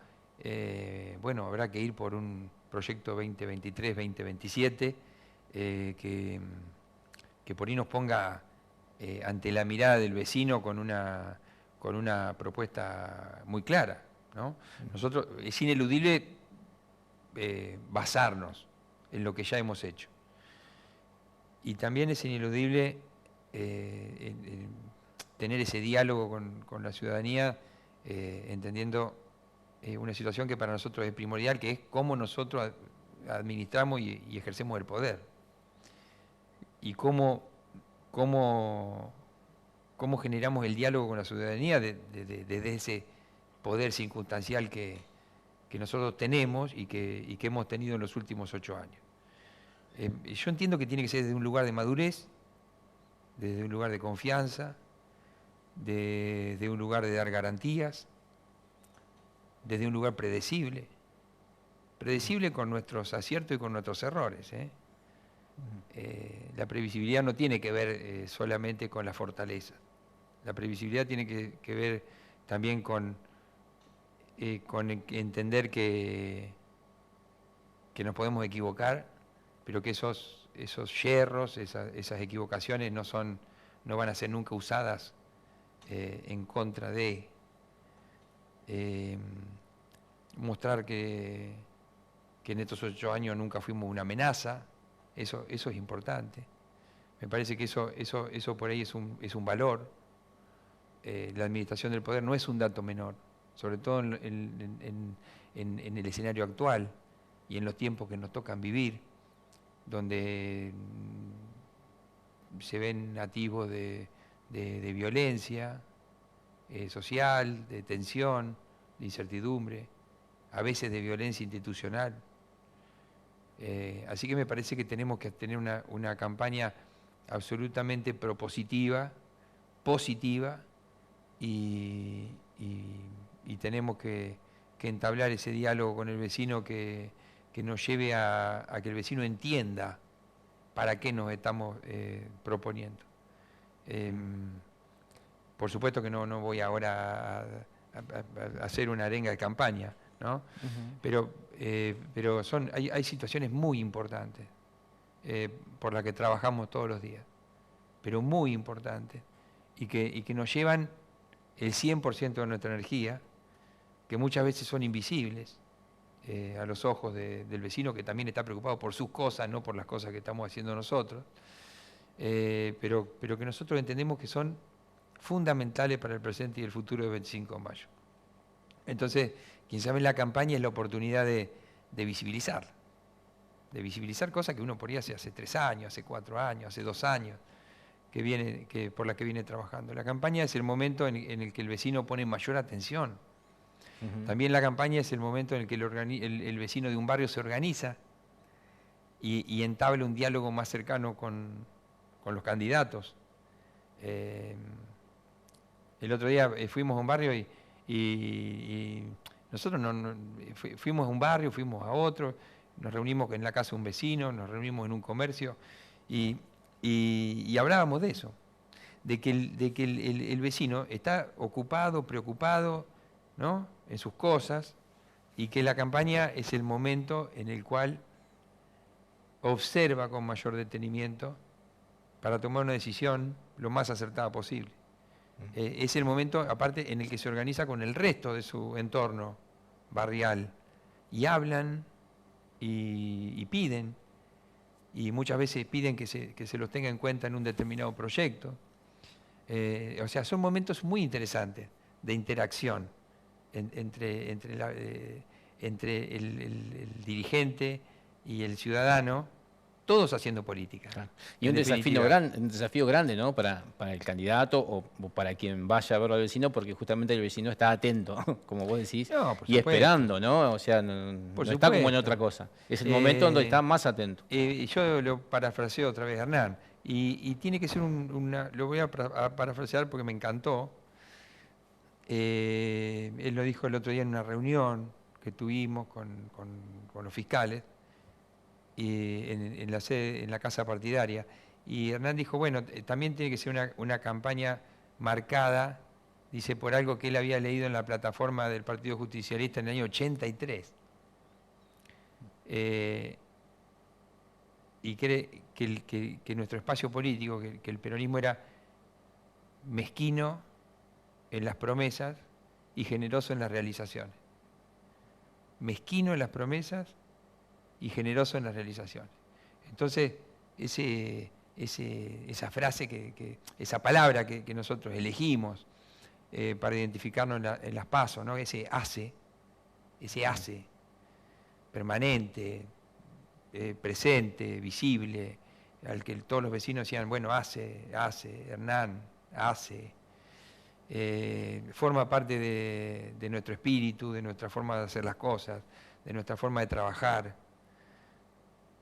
Bueno, habrá que ir por un proyecto 2023, 2027, que por ahí nos ponga ante la mirada del vecino con una propuesta muy clara, ¿no? Nosotros, es ineludible basarnos en lo que ya hemos hecho. Y también es ineludible tener ese diálogo con la ciudadanía, entendiendo una situación que para nosotros es primordial, que es cómo nosotros administramos y ejercemos el poder. Y cómo generamos el diálogo con la ciudadanía desde ese poder circunstancial que nosotros tenemos y que hemos tenido en los últimos 8 años. Yo entiendo que tiene que ser desde un lugar de madurez, desde un lugar de confianza, desde un lugar de dar garantías, desde un lugar predecible con nuestros aciertos y con nuestros errores. La previsibilidad no tiene que ver solamente con la fortaleza. La previsibilidad tiene que ver también con entender que nos podemos equivocar, pero que esos yerros, esas equivocaciones no van a ser nunca usadas en contra de mostrar que en estos 8 años nunca fuimos una amenaza. Eso es importante. Me parece que eso por ahí es un valor. La administración del poder no es un dato menor, sobre todo en en el escenario actual y en los tiempos que nos tocan vivir, donde se ven atisbos de violencia social, de tensión, de incertidumbre, a veces de violencia institucional. Así que me parece que tenemos que tener una campaña absolutamente propositiva, positiva, y tenemos que entablar ese diálogo con el vecino que nos lleve a que el vecino entienda para qué nos estamos proponiendo. Por supuesto que no voy ahora a hacer una arenga de campaña, ¿no? Uh-huh. Pero hay situaciones muy importantes por las que trabajamos todos los días, pero muy importantes, y que nos llevan el 100% de nuestra energía, que muchas veces son invisibles a los ojos del vecino, que también está preocupado por sus cosas, no por las cosas que estamos haciendo nosotros, pero que nosotros entendemos que son fundamentales para el presente y el futuro del 25 de mayo. Entonces, quien sabe, la campaña es la oportunidad de visibilizar cosas que uno por ahí hace 3 años, hace 4 años, hace 2 años, por la que viene trabajando. La campaña es el momento en el que el vecino pone mayor atención. Uh-huh. También la campaña es el momento en el que el vecino de un barrio se organiza y entabla un diálogo más cercano con los candidatos. El otro día fuimos a un barrio y nosotros fuimos a un barrio, fuimos a otro, nos reunimos en la casa de un vecino, nos reunimos en un comercio y hablábamos de eso, de que el vecino está ocupado, preocupado, ¿no?, en sus cosas, y que la campaña es el momento en el cual observa con mayor detenimiento para tomar una decisión lo más acertada posible. Es el momento, aparte, en el que se organiza con el resto de su entorno barrial, y hablan y piden, y muchas veces piden que se los tenga en cuenta en un determinado proyecto. O sea, son momentos muy interesantes de interacción entre el dirigente y el ciudadano, todos haciendo política. Claro. Y un desafío grande, ¿no?, para el candidato o para quien vaya a verlo al vecino, porque justamente el vecino está atento, como vos decís, no, por y supuesto, esperando, ¿no? O sea, no está como en otra cosa. Es el momento donde está más atento. Yo lo parafraseo otra vez, Hernán, y tiene que ser lo voy a parafrasear porque me encantó. Él lo dijo el otro día en una reunión que tuvimos con los fiscales en la casa partidaria. Y Hernán dijo, bueno, también tiene que ser una campaña marcada, dice, por algo que él había leído en la plataforma del Partido Justicialista en el año 83. Y cree que nuestro espacio político, que el peronismo era mezquino en las promesas y generoso en las realizaciones. Mezquino en las promesas y generoso en las realizaciones. Entonces, esa frase, esa palabra que nosotros elegimos para identificarnos en las PASO, ¿no?, ese hace permanente, presente, visible, al que todos los vecinos decían, bueno, hace, Hernán, hace. Forma parte de nuestro espíritu, de nuestra forma de hacer las cosas, de nuestra forma de trabajar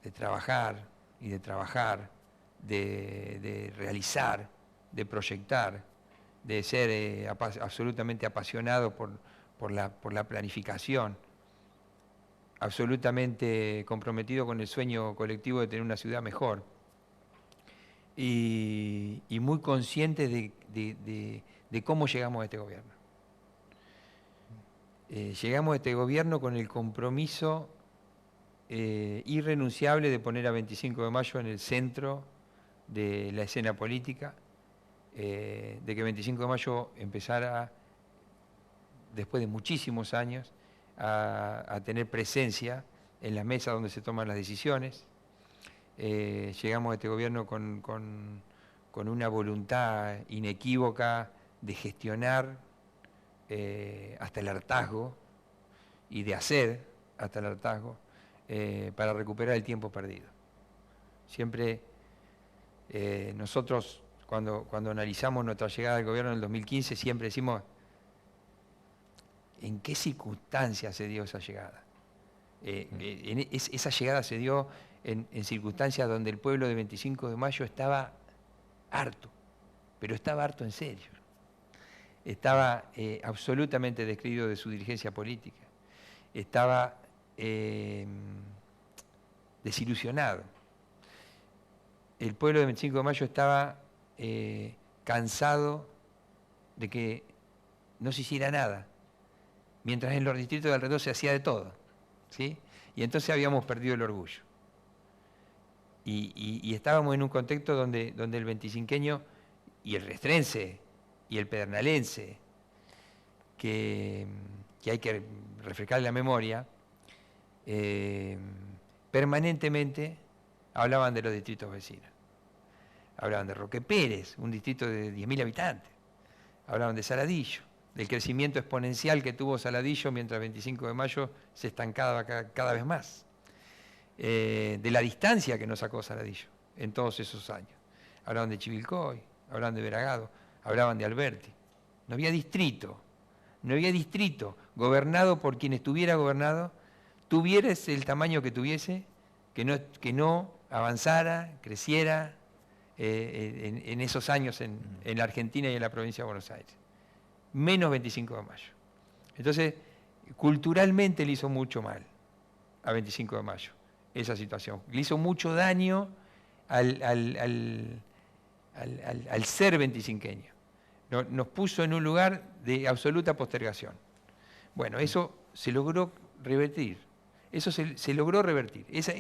y de trabajar, de realizar, de proyectar, de ser absolutamente apasionado por la planificación, absolutamente comprometido con el sueño colectivo de tener una ciudad mejor, y muy consciente de cómo llegamos a este gobierno. Llegamos a este gobierno con el compromiso irrenunciable de poner a 25 de mayo en el centro de la escena política, de que 25 de mayo empezara, después de muchísimos años, a tener presencia en las mesas donde se toman las decisiones. Llegamos a este gobierno con una voluntad inequívoca de gestionar hasta el hartazgo y de hacer hasta el hartazgo para recuperar el tiempo perdido. Siempre nosotros, cuando analizamos nuestra llegada al gobierno en el 2015, siempre decimos en qué circunstancias se dio esa llegada. Esa llegada se dio en circunstancias donde el pueblo de 25 de mayo estaba harto, pero estaba harto en serio. Estaba absolutamente descreído de su dirigencia política. Estaba desilusionado. El pueblo de 25 de mayo estaba cansado de que no se hiciera nada, mientras en los distritos de alrededor se hacía de todo, ¿sí? Y entonces habíamos perdido el orgullo. Y estábamos en un contexto donde el veinticinqueño y el restrense y el pedernales, que hay que refrescar la memoria, permanentemente hablaban de los distritos vecinos. Hablaban de Roque Pérez, un distrito de 10.000 habitantes. Hablaban de Saladillo, del crecimiento exponencial que tuvo Saladillo mientras 25 de mayo se estancaba cada vez más. De la distancia que nos sacó Saladillo en todos esos años. Hablaban de Chivilcoy, hablaban de Veragado, hablaban de Alberti. No había distrito, gobernado por quien estuviera gobernado, tuviera el tamaño que tuviese, que no avanzara, creciera en esos años en la Argentina y en la provincia de Buenos Aires. Menos 25 de mayo. Entonces, culturalmente le hizo mucho mal a 25 de mayo esa situación. Le hizo mucho daño al ser veinticinqueño. Nos puso en un lugar de absoluta postergación. Bueno, eso se logró revertir. Eso se logró revertir. Esa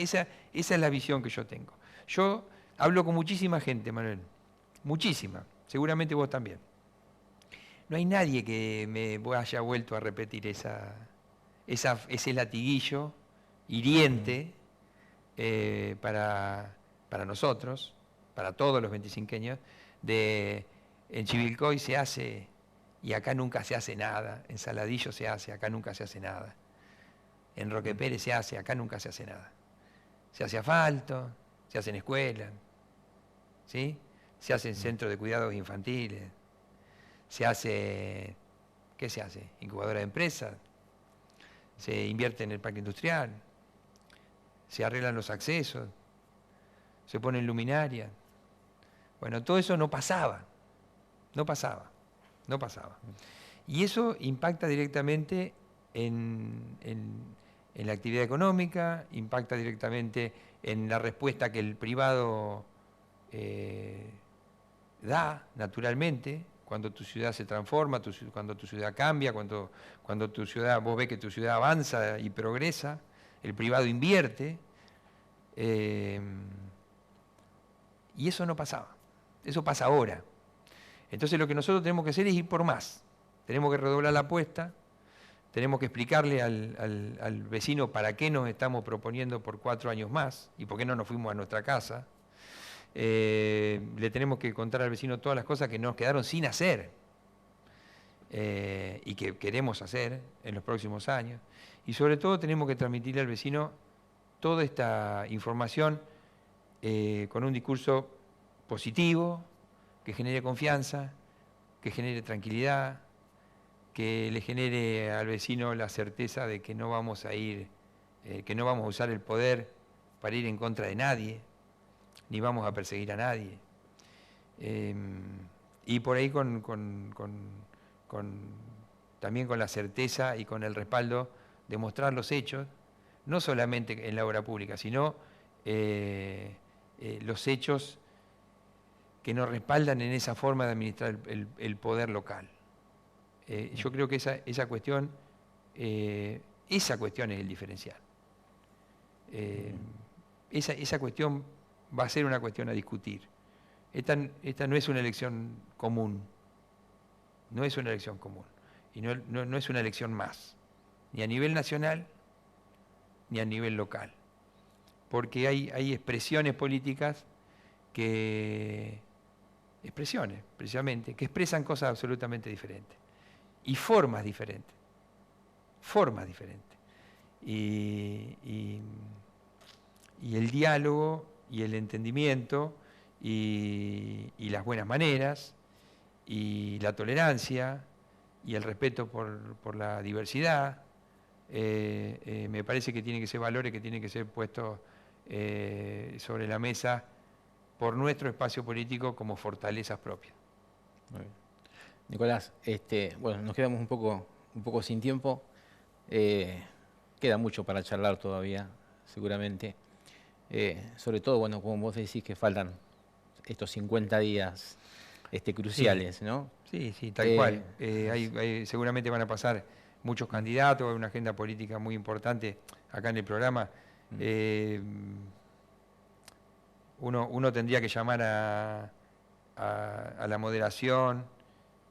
es la visión que yo tengo. Yo hablo con muchísima gente, Manuel. Muchísima. Seguramente vos también. No hay nadie que me haya vuelto a repetir ese latiguillo hiriente para nosotros, para todos los veinticinqueños, de en Chivilcoy se hace y acá nunca se hace nada, en Saladillo se hace, acá nunca se hace nada, en Roque Pérez se hace, acá nunca se hace nada. Se hace asfalto, se hacen escuelas, ¿sí? Se hacen centros de cuidados infantiles, se hace, ¿qué se hace? Incubadora de empresas, se invierte en el parque industrial, se arreglan los accesos, se ponen luminarias. Bueno, todo eso no pasaba. Y eso impacta directamente en la actividad económica, impacta directamente en la respuesta que el privado da naturalmente, cuando tu ciudad se transforma, cuando tu ciudad cambia, cuando tu ciudad, vos ves que tu ciudad avanza y progresa, el privado invierte, y eso no pasaba, eso pasa ahora. Entonces lo que nosotros tenemos que hacer es ir por más, tenemos que redoblar la apuesta, tenemos que explicarle al vecino para qué nos estamos proponiendo por 4 años más y por qué no nos fuimos a nuestra casa. Le tenemos que contar al vecino todas las cosas que nos quedaron sin hacer y que queremos hacer en los próximos años. Y sobre todo tenemos que transmitirle al vecino toda esta información con un discurso positivo, que genere confianza, que genere tranquilidad, que le genere al vecino la certeza de que no vamos a que no vamos a usar el poder para ir en contra de nadie, ni vamos a perseguir a nadie. Y por ahí también con la certeza y con el respaldo de mostrar los hechos, no solamente en la obra pública, sino los hechos que nos respaldan en esa forma de administrar el poder local. Yo creo que esa cuestión es el diferencial. Esa cuestión va a ser una cuestión a discutir. Esta no es una elección común, no es una elección común, y no es una elección más, ni a nivel nacional, ni a nivel local, porque hay expresiones políticas precisamente, que expresan cosas absolutamente diferentes, y formas diferentes. y el diálogo y el entendimiento y las buenas maneras y la tolerancia y el respeto por la diversidad. Me parece que tienen que ser valores que tienen que ser puestos sobre la mesa por nuestro espacio político como fortalezas propias. Muy bien. Nicolás, bueno, nos quedamos un poco sin tiempo. Queda mucho para charlar todavía, seguramente. Sobre todo, bueno, como vos decís que faltan estos 50 días cruciales, Sí, ¿no? sí, sí, tal cual. Seguramente van a pasar muchos candidatos, hay una agenda política muy importante acá en el programa. Eh, uno tendría que llamar a la moderación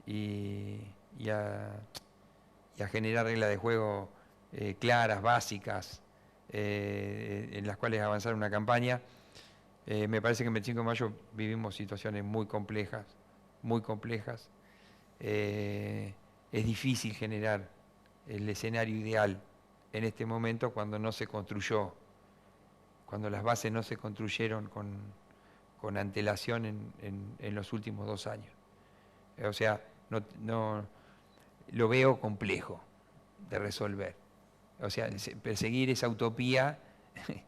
y, y a, y a generar reglas de juego claras, básicas, en las cuales avanzar una campaña. Me parece que en 25 de mayo vivimos situaciones muy complejas, muy complejas. Es difícil generar el escenario ideal en este momento cuando no se construyó, cuando las bases no se construyeron con antelación en los últimos 2 años. O sea, lo veo complejo de resolver. O sea, perseguir esa utopía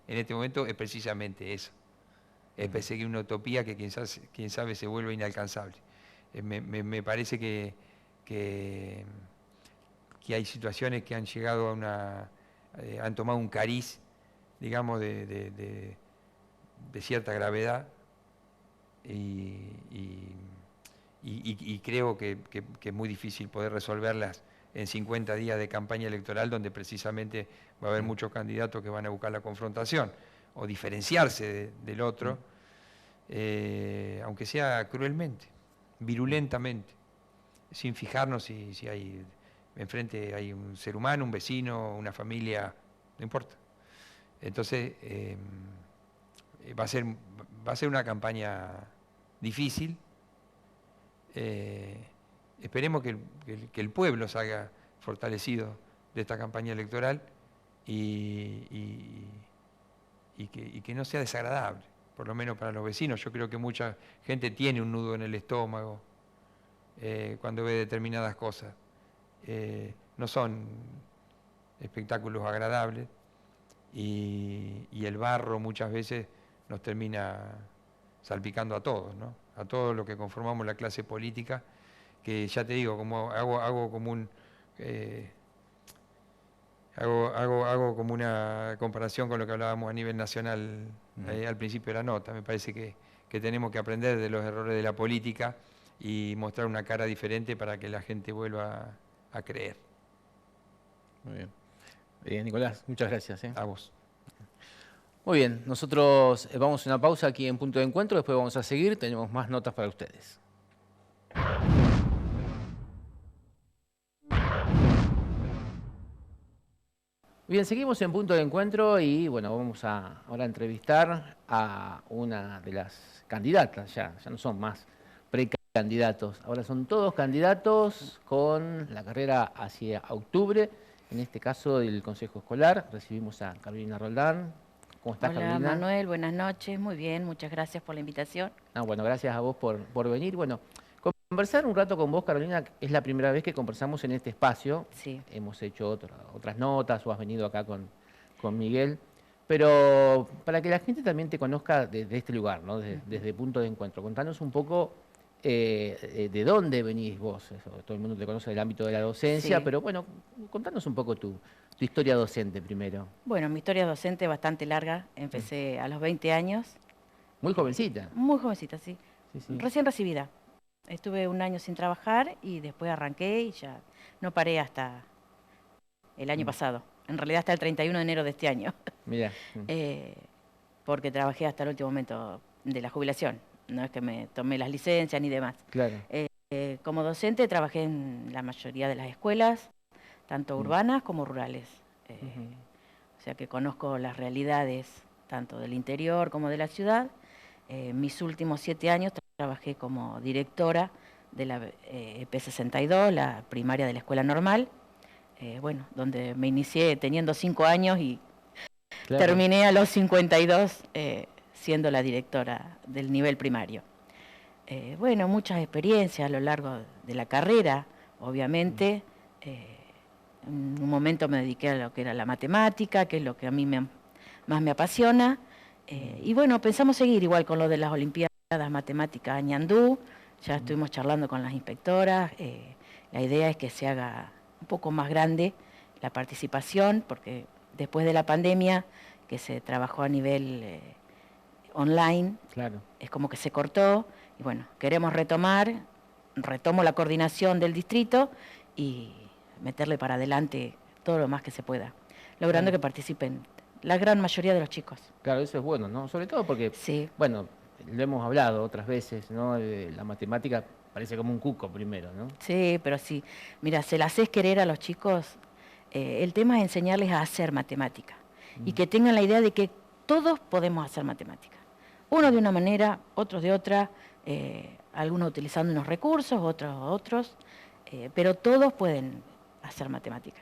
en este momento es precisamente eso. Es perseguir una utopía que quién sabe se vuelve inalcanzable. Me parece que hay situaciones que han llegado han tomado un cariz, digamos, de cierta gravedad y creo que es muy difícil poder resolverlas en 50 días de campaña electoral, donde precisamente va a haber muchos candidatos que van a buscar la confrontación o diferenciarse del otro, aunque sea cruelmente, virulentamente, sin fijarnos si hay enfrente hay un ser humano, un vecino, una familia, no importa. Entonces, va a ser una campaña difícil. Esperemos que el pueblo salga fortalecido de esta campaña electoral y que no sea desagradable, por lo menos para los vecinos. Yo creo que mucha gente tiene un nudo en el estómago cuando ve determinadas cosas. No son espectáculos agradables y el barro muchas veces nos termina salpicando a todos, ¿no? A todos los que conformamos la clase política, que ya te digo, como hago como hago como una comparación con lo que hablábamos a nivel nacional al principio de la nota. Me parece que tenemos que aprender de los errores de la política y mostrar una cara diferente para que la gente vuelva a creer. Muy bien. Nicolás, muchas gracias. A vos. Muy bien, nosotros vamos a una pausa aquí en Punto de Encuentro, después vamos a seguir, tenemos más notas para ustedes. Bien, seguimos en Punto de Encuentro y bueno, vamos a ahora entrevistar a una de las candidatas, ya no son más precandidatos, ahora son todos candidatos con la carrera hacia octubre, en este caso del Consejo Escolar. Recibimos a Carolina Roldán. ¿Cómo estás, Hola, Carolina? Manuel, buenas noches, muy bien, muchas gracias por la invitación. Bueno, gracias a vos por venir. Bueno, conversar un rato con vos, Carolina, es la primera vez que conversamos en este espacio. Sí. Hemos hecho otras notas o has venido acá con Miguel. Pero para que la gente también te conozca desde este lugar, ¿no? Desde Punto de Encuentro. Contanos un poco de dónde venís vos. Todo el mundo te conoce del ámbito de la docencia, Sí. pero bueno, contanos un poco tu historia docente primero. Bueno, mi historia docente es bastante larga, empecé a los 20 años. Muy jovencita. Muy jovencita, sí. Sí, sí. Recién recibida. Estuve un año sin trabajar y después arranqué y ya no paré hasta el año pasado. En realidad hasta el 31 de enero de este año. Mirá. Porque trabajé hasta el último momento de la jubilación. No es que me tomé las licencias ni demás. Claro. Como docente trabajé en la mayoría de las escuelas, tanto urbanas como rurales. O sea que conozco las realidades tanto del interior como de la ciudad. Mis últimos 7 años trabajé como directora de la P62, la primaria de la escuela normal, bueno, donde me inicié teniendo 5 años y Claro. terminé a los 52 siendo la directora del nivel primario. Bueno, muchas experiencias a lo largo de la carrera, obviamente. En un momento me dediqué a lo que era la matemática, que es lo que a mí más me apasiona. Y bueno, pensamos seguir igual con lo de las Olimpiadas Matemáticas a Ñandú. Ya estuvimos charlando con las inspectoras. La idea es que se haga un poco más grande la participación, porque después de la pandemia, que se trabajó a nivel online, Claro. es como que se cortó. Y bueno, queremos retomo la coordinación del distrito y meterle para adelante todo lo más que se pueda, logrando que participen la gran mayoría de los chicos. Claro, eso es bueno, ¿no? Sobre todo porque, Sí. bueno, lo hemos hablado otras veces, ¿no? La matemática parece como un cuco primero, ¿no? Sí, pero sí. Mira, se las haces querer a los chicos. El tema es enseñarles a hacer matemática y que tengan la idea de que todos podemos hacer matemática. Unos de una manera, otros de otra, algunos utilizando unos recursos, otros, pero todos pueden hacer matemática.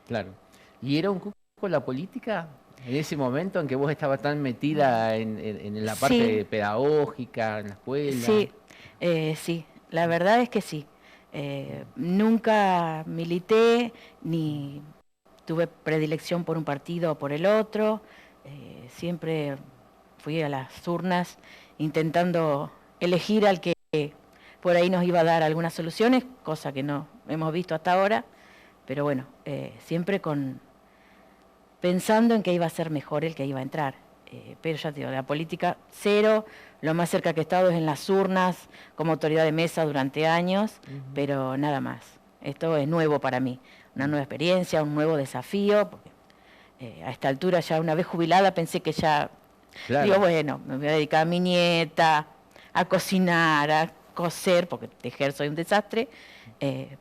Claro. ¿Y era un cuco la política en ese momento en que vos estabas tan metida en la parte Sí. pedagógica, en la escuela? Sí, sí, la verdad es que sí. Nunca milité ni tuve predilección por un partido o por el otro. Siempre fui a las urnas intentando elegir al que por ahí nos iba a dar algunas soluciones, cosa que no hemos visto hasta ahora. Pero bueno, siempre pensando en que iba a ser mejor el que iba a entrar. Pero ya te digo, la política cero, lo más cerca que he estado es en las urnas como autoridad de mesa durante años, pero nada más. Esto es nuevo para mí, una nueva experiencia, un nuevo desafío, porque a esta altura ya una vez jubilada pensé que ya, Claro. digo, bueno, me voy a dedicar a mi nieta, a cocinar, a coser, porque tejer soy un desastre,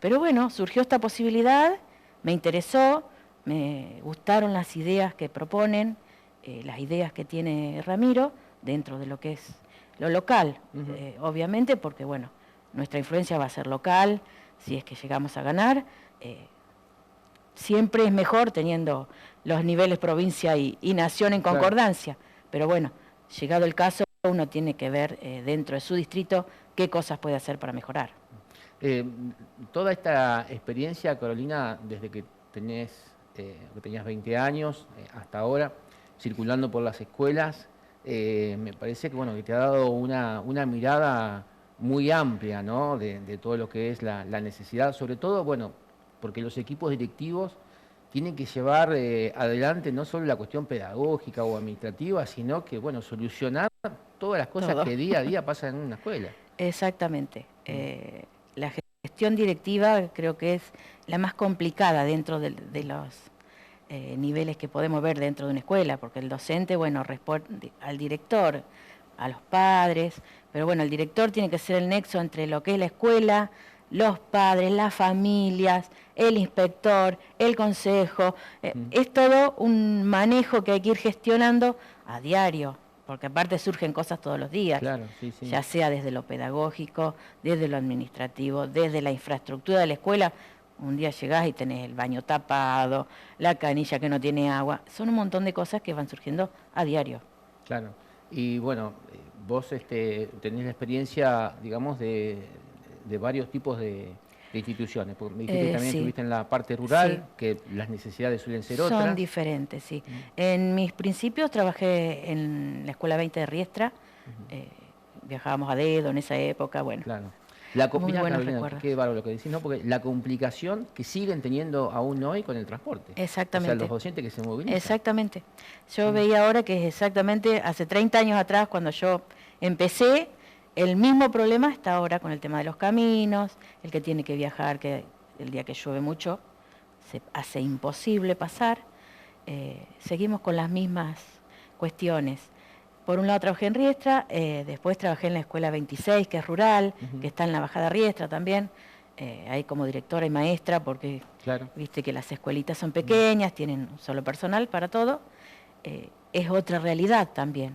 pero bueno, surgió esta posibilidad, me interesó, me gustaron las ideas que proponen, las ideas que tiene Ramiro dentro de lo que es lo local, obviamente, porque bueno, nuestra influencia va a ser local, si es que llegamos a ganar. Siempre es mejor teniendo los niveles provincia y nación en concordancia, pero bueno, llegado el caso, uno tiene que ver dentro de su distrito qué cosas puede hacer para mejorar. Toda esta experiencia, Carolina, desde que tenías 20 años hasta ahora, circulando por las escuelas, me parece que, bueno, que te ha dado una mirada muy amplia, ¿no? de todo lo que es la necesidad, sobre todo, bueno, porque los equipos directivos tienen que llevar adelante no solo la cuestión pedagógica o administrativa, sino que, bueno, solucionar todas las cosas que día a día pasan en una escuela. Exactamente. La gestión directiva creo que es la más complicada dentro de los niveles que podemos ver dentro de una escuela, porque el docente, bueno, responde al director, a los padres, pero bueno, el director tiene que ser el nexo entre lo que es la escuela, los padres, las familias, el inspector, el consejo. Es todo un manejo que hay que ir gestionando a diario, porque aparte surgen cosas todos los días, Claro, sí, sí. Ya sea desde lo pedagógico, desde lo administrativo, desde la infraestructura de la escuela. Un día llegás y tenés el baño tapado, la canilla que no tiene agua. Son un montón de cosas que van surgiendo a diario. Claro. Y bueno, vos tenés la experiencia, digamos, de varios tipos de instituciones. Porque me dijiste que también Sí. estuviste en la parte rural, Sí. que las necesidades suelen ser otras. Son diferentes, sí. En mis principios trabajé en la Escuela 20 de Riestra. Viajábamos a dedo en esa época, bueno. Claro. Muy Mirá, buenos Carolina, recuerdos. qué bárbaro lo que decís, ¿no? Porque la complicación que siguen teniendo aún hoy con el transporte. Exactamente. O sea, los docentes que se movilizan. Exactamente. Yo veía ahora que es exactamente hace 30 años atrás, cuando yo empecé, el mismo problema está ahora con el tema de los caminos, el que tiene que viajar, que el día que llueve mucho se hace imposible pasar. Seguimos con las mismas cuestiones. Por un lado trabajé en Riestra, después trabajé en la Escuela 26, que es rural, que está en la Bajada Riestra también, ahí como directora y maestra, porque Claro. viste que las escuelitas son pequeñas, tienen un solo personal para todo, es otra realidad también.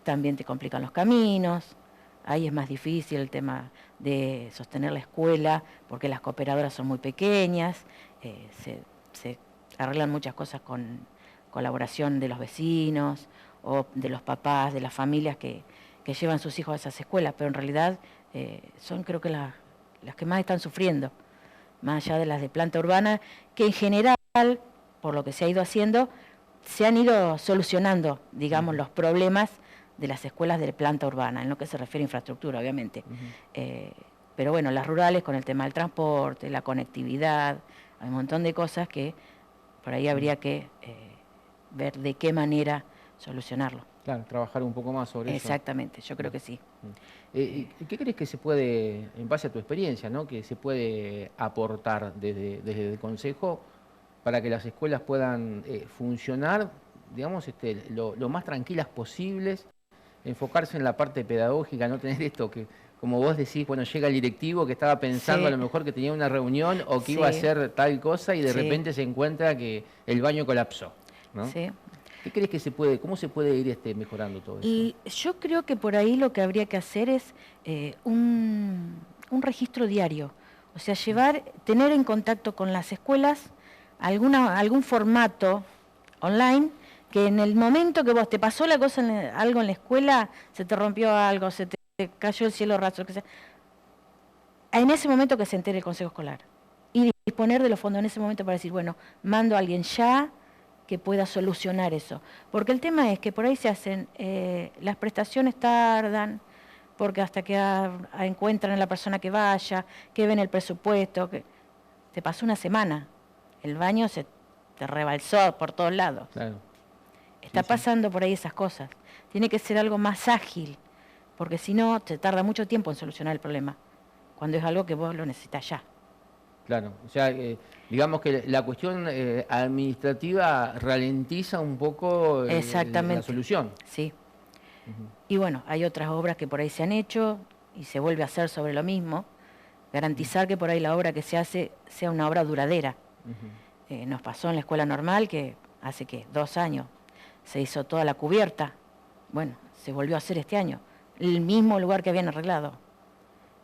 También te complican los caminos, ahí es más difícil el tema de sostener la escuela, porque las cooperadoras son muy pequeñas, se arreglan muchas cosas con colaboración de los vecinos o de los papás, de las familias que llevan sus hijos a esas escuelas, pero en realidad son creo que las que más están sufriendo, más allá de las de planta urbana, que en general, por lo que se ha ido haciendo, se han ido solucionando, digamos, los problemas de las escuelas de planta urbana, en lo que se refiere a infraestructura, obviamente. Pero bueno, las rurales con el tema del transporte, la conectividad, hay un montón de cosas que por ahí habría que ver de qué manera solucionarlo. Claro, trabajar un poco más sobre eso. Exactamente, yo creo que sí. ¿Qué crees que se puede, en base a tu experiencia, ¿no? que se puede aportar desde el Consejo para que las escuelas puedan funcionar, digamos, lo más tranquilas posibles, enfocarse en la parte pedagógica, no tener esto que, como vos decís, bueno, llega el directivo que estaba pensando a lo mejor que tenía una reunión o que iba a hacer tal cosa y de repente se encuentra que el baño colapsó, ¿no? Sí. ¿Qué crees que cómo se puede ir mejorando todo eso? Y yo creo que por ahí lo que habría que hacer es un registro diario, o sea, tener en contacto con las escuelas algún formato online que en el momento que vos te pasó algo en la escuela, se te rompió algo, se te cayó el cielo raso, lo que sea, en ese momento que se entere el Consejo Escolar y disponer de los fondos en ese momento para decir, bueno, mando a alguien ya que pueda solucionar eso. Porque el tema es que por ahí se hacen, las prestaciones tardan, porque hasta que encuentran a la persona que vaya, que ven el presupuesto, que te pasó una semana, el baño se te rebalsó por todos lados. Claro. Está pasando por ahí esas cosas. Tiene que ser algo más ágil, porque si no, te tarda mucho tiempo en solucionar el problema, cuando es algo que vos lo necesitas ya. Claro, o sea, digamos que la cuestión administrativa ralentiza un poco la solución. Sí. Y bueno, hay otras obras que por ahí se han hecho y se vuelve a hacer sobre lo mismo. Garantizar que por ahí la obra que se hace sea una obra duradera. Nos pasó en la escuela normal que hace, 2 años, se hizo toda la cubierta. Bueno, se volvió a hacer este año. El mismo lugar que habían arreglado.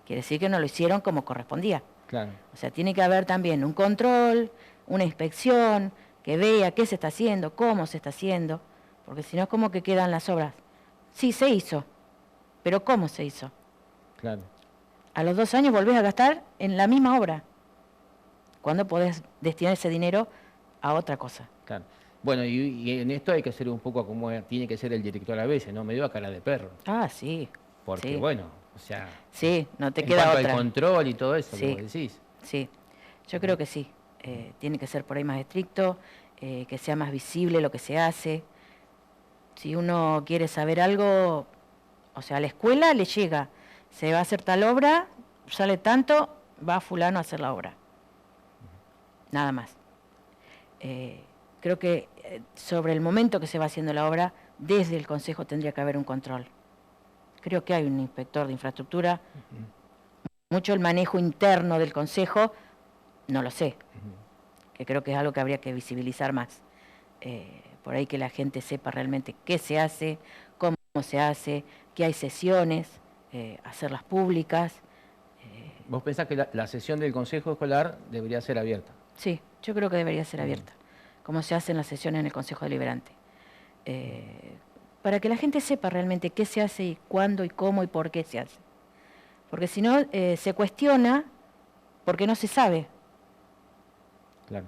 Quiere decir que no lo hicieron como correspondía. Claro. O sea, tiene que haber también un control, una inspección, que vea qué se está haciendo, cómo se está haciendo, porque si no es como que quedan las obras. Sí, se hizo, pero ¿cómo se hizo? Claro. A los 2 años volvés a gastar en la misma obra, cuando podés destinar ese dinero a otra cosa. Claro. Bueno, y en esto hay que ser un poco como tiene que ser el director a veces, ¿no? Medio a cara de perro. Ah, sí. Porque, sí. bueno, o sea... Sí, no te queda otra. En cuanto al control y todo eso, que vos decís. Sí, yo creo que sí. Tiene que ser por ahí más estricto, que sea más visible lo que se hace. Si uno quiere saber algo, o sea, a la escuela le llega, se va a hacer tal obra, sale tanto, va fulano a hacer la obra. Nada más. Creo que sobre el momento que se va haciendo la obra, desde el Consejo tendría que haber un control. Creo que hay un inspector de infraestructura. Mucho el manejo interno del Consejo, no lo sé. Que creo que es algo que habría que visibilizar más. Por ahí que la gente sepa realmente qué se hace, cómo se hace, que hay sesiones, hacerlas públicas. ¿Vos pensás que la sesión del Consejo Escolar debería ser abierta? Sí, yo creo que debería ser abierta, como se hacen las sesiones en el Consejo Deliberante. Para que la gente sepa realmente qué se hace y cuándo y cómo y por qué se hace. Porque si no, se cuestiona porque no se sabe. Claro.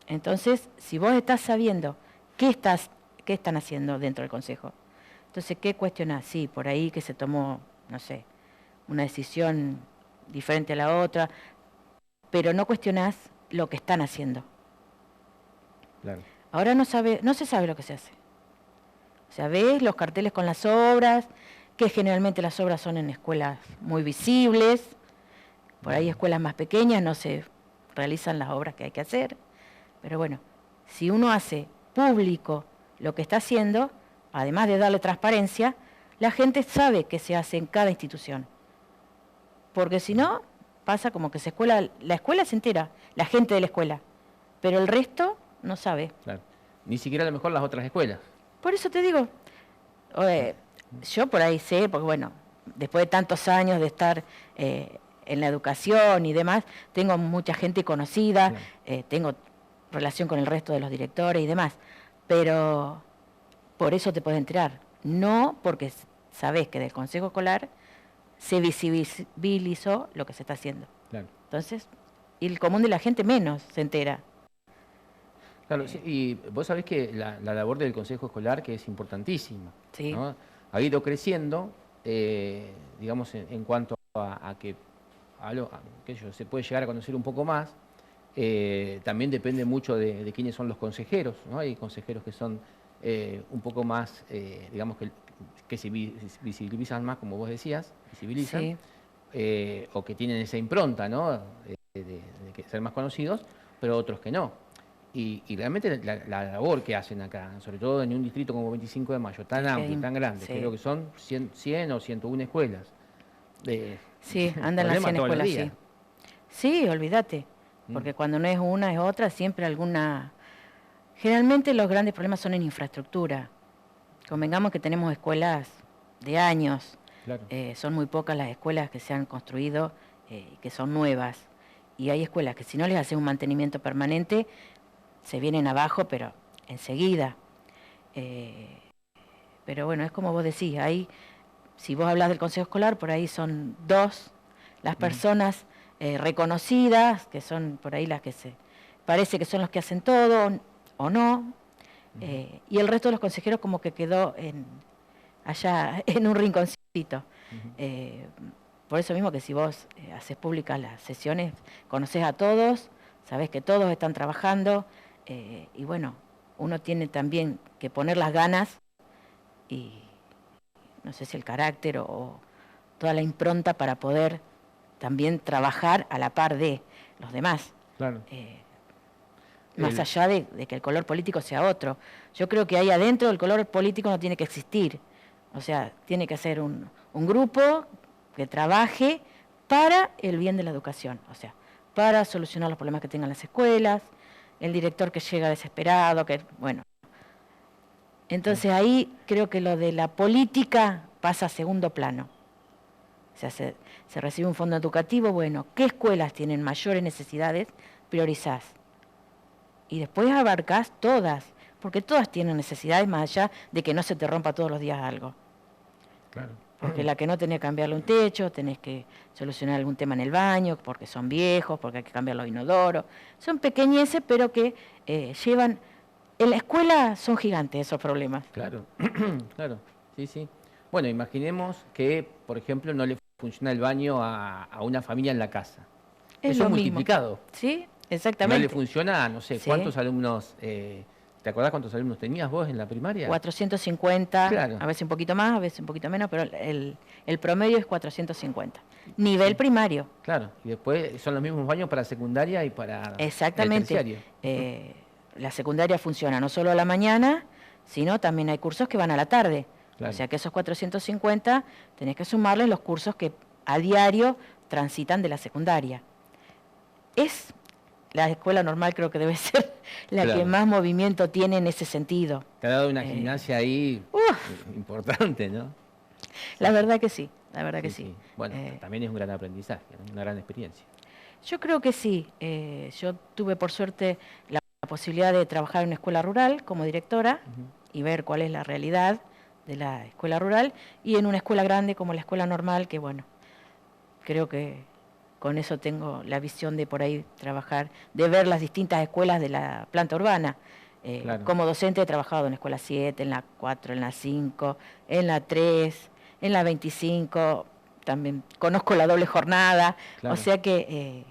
Entonces, si vos estás sabiendo qué están haciendo dentro del Consejo, entonces, ¿qué cuestionás? Sí, por ahí que se tomó, no sé, una decisión diferente a la otra, pero no cuestionás lo que están haciendo. Claro. Ahora no se sabe lo que se hace. O sea, ves los carteles con las obras, que generalmente las obras son en escuelas muy visibles, por ahí escuelas más pequeñas no se realizan las obras que hay que hacer, pero bueno, si uno hace público lo que está haciendo, además de darle transparencia, la gente sabe qué se hace en cada institución. Porque si no, pasa como que la escuela se entera, la gente de la escuela, pero el resto no sabe. Claro. Ni siquiera a lo mejor las otras escuelas. Por eso te digo, yo por ahí sé, porque bueno, después de tantos años de estar en la educación y demás, tengo mucha gente conocida, Claro. tengo relación con el resto de los directores y demás, pero por eso te puedes enterar, no porque sabés que del Consejo Escolar se visibilizó lo que se está haciendo. Claro. Entonces, y el común de la gente menos se entera. Claro, sí, y vos sabés que la labor del Consejo Escolar que es importantísima, Sí. ¿no? Ha ido creciendo, digamos, en cuanto a que se puede llegar a conocer un poco más. También depende mucho de quiénes son los consejeros, ¿no? Hay consejeros que son un poco más, digamos, que se visibilizan más, como vos decías, visibilizan, Sí. o que tienen esa impronta, ¿no? De ser más conocidos, pero otros que no. Y realmente la labor que hacen acá, sobre todo en un distrito como 25 de Mayo, tan amplio, tan grande, Sí. creo que son 100 o 101 escuelas. Sí, andan las 100 todos los escuelas, sí. días. Sí, olvídate, porque cuando no es una es otra, siempre alguna... Generalmente los grandes problemas son en infraestructura. Convengamos que tenemos escuelas de años, Claro. son muy pocas las escuelas que se han construido, que son nuevas. Y hay escuelas que si no les haces un mantenimiento permanente, se vienen abajo, pero enseguida. Pero bueno, es como vos decís, ahí, si vos hablas del Consejo Escolar, por ahí son dos las personas reconocidas, que son por ahí las que parece que son los que hacen todo, o no, y el resto de los consejeros como que quedó allá en un rinconcito. Por eso mismo que si vos haces públicas las sesiones, conocés a todos, sabés que todos están trabajando, y bueno, uno tiene también que poner las ganas y no sé si el carácter o toda la impronta para poder también trabajar a la par de los demás. Claro. Más allá de que el color político sea otro. Yo creo que ahí adentro el color político no tiene que existir. O sea, tiene que ser un grupo que trabaje para el bien de la educación. O sea, para solucionar los problemas que tengan las escuelas, el director que llega desesperado, que bueno. Entonces ahí creo que lo de la política pasa a segundo plano. O sea, se recibe un fondo educativo, bueno, ¿qué escuelas tienen mayores necesidades? Priorizás. Y después abarcás todas, porque todas tienen necesidades más allá de que no se te rompa todos los días algo. Claro. Porque la que no tenés que cambiarle un techo, tenés que solucionar algún tema en el baño, porque son viejos, porque hay que cambiar los inodoros. Son pequeñeces, pero que llevan... En la escuela son gigantes esos problemas. Claro, claro, sí, sí. Bueno, imaginemos que, por ejemplo, no le funciona el baño a una familia en la casa. Eso Lo multiplicado. mismo. Sí, exactamente. No le funciona, no sé, Sí. ¿cuántos alumnos, te acordás cuántos alumnos tenías vos en la primaria? 450, Claro. a veces un poquito más, a veces un poquito menos, pero el promedio es 450. Nivel primario. Claro, y después son los mismos baños para secundaria y para Exactamente. el terciario. La secundaria funciona no solo a la mañana, sino también hay cursos que van a la tarde. Claro. O sea que esos 450 tenés que sumarles los cursos que a diario transitan de la secundaria. La escuela normal creo que debe ser la Claro. que más movimiento tiene en ese sentido. Te ha dado una gimnasia ahí importante, ¿no? La verdad que sí, la verdad que sí. Bueno, también es un gran aprendizaje, ¿no? Una gran experiencia. Yo creo que sí. Yo tuve por suerte la posibilidad de trabajar en una escuela rural como directora y ver cuál es la realidad de la escuela rural, y en una escuela grande como la escuela normal, que bueno, creo que con eso tengo la visión de por ahí trabajar, de ver las distintas escuelas de la planta urbana. Claro. Como docente he trabajado en la escuela 7, en la 4, en la 5, en la 3, en la 25, también conozco la doble jornada, Claro. o sea que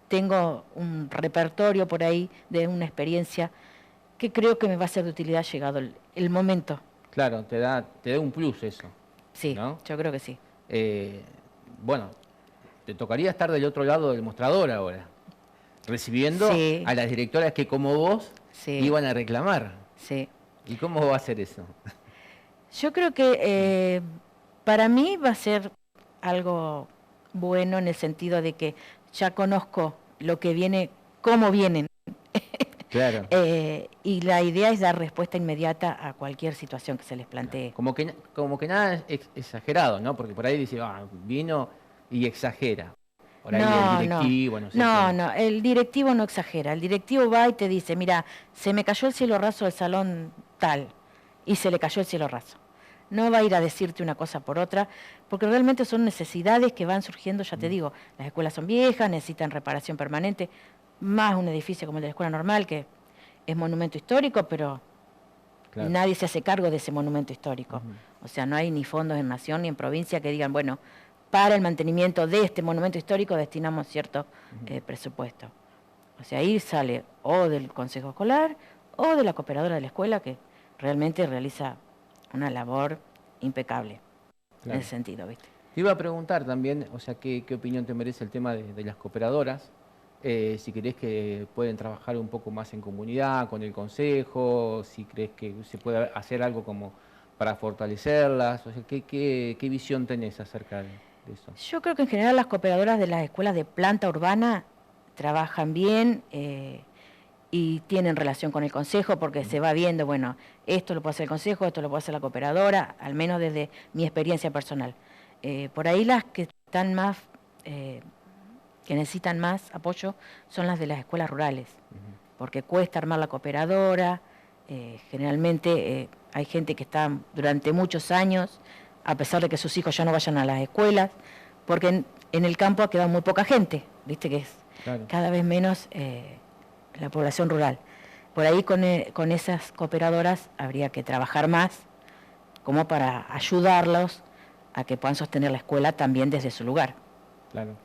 tengo un repertorio por ahí de una experiencia que creo que me va a ser de utilidad llegado el momento. Claro, te da un plus eso. Sí, ¿no? yo creo que sí. Bueno, te tocaría estar del otro lado del mostrador ahora, recibiendo Sí. a las directoras que como vos Sí. iban a reclamar. Sí. ¿Y cómo va a ser eso? Yo creo que para mí va a ser algo bueno en el sentido de que ya conozco lo que viene, cómo vienen. Claro. Y la idea es dar respuesta inmediata a cualquier situación que se les plantee. Como que nada es exagerado, ¿no? Porque por ahí dice, vino y exagera. Por ahí el directivo, no sé. No, el directivo no exagera. El directivo va y te dice, mira, se me cayó el cielo raso del salón tal, y se le cayó el cielo raso. No va a ir a decirte una cosa por otra, porque realmente son necesidades que van surgiendo, ya te digo, las escuelas son viejas, necesitan reparación permanente, más un edificio como el de la escuela normal, que es monumento histórico, pero claro, nadie se hace cargo de ese monumento histórico. O sea, no hay ni fondos en nación ni en provincia que digan, bueno, para el mantenimiento de este monumento histórico destinamos cierto presupuesto. O sea, ahí sale o del consejo escolar o de la cooperadora de la escuela, que realmente realiza una labor impecable, claro, en ese sentido, ¿viste? Te iba a preguntar también, o sea, ¿qué opinión te merece el tema de las cooperadoras? Si crees que pueden trabajar un poco más en comunidad, con el consejo, si crees que se puede hacer algo como para fortalecerlas, o sea, ¿qué visión tenés acerca de eso? Yo creo que en general las cooperadoras de las escuelas de planta urbana trabajan bien, y tienen relación con el consejo porque se va viendo, bueno, esto lo puede hacer el consejo, esto lo puede hacer la cooperadora, al menos desde mi experiencia personal. Por ahí las que están más, que necesitan más apoyo son las de las escuelas rurales, porque cuesta armar la cooperadora, generalmente hay gente que está durante muchos años, a pesar de que sus hijos ya no vayan a las escuelas, porque en el campo ha quedado muy poca gente, viste que es claro, cada vez menos la población rural. Por ahí con esas cooperadoras habría que trabajar más como para ayudarlos a que puedan sostener la escuela también desde su lugar. Claro.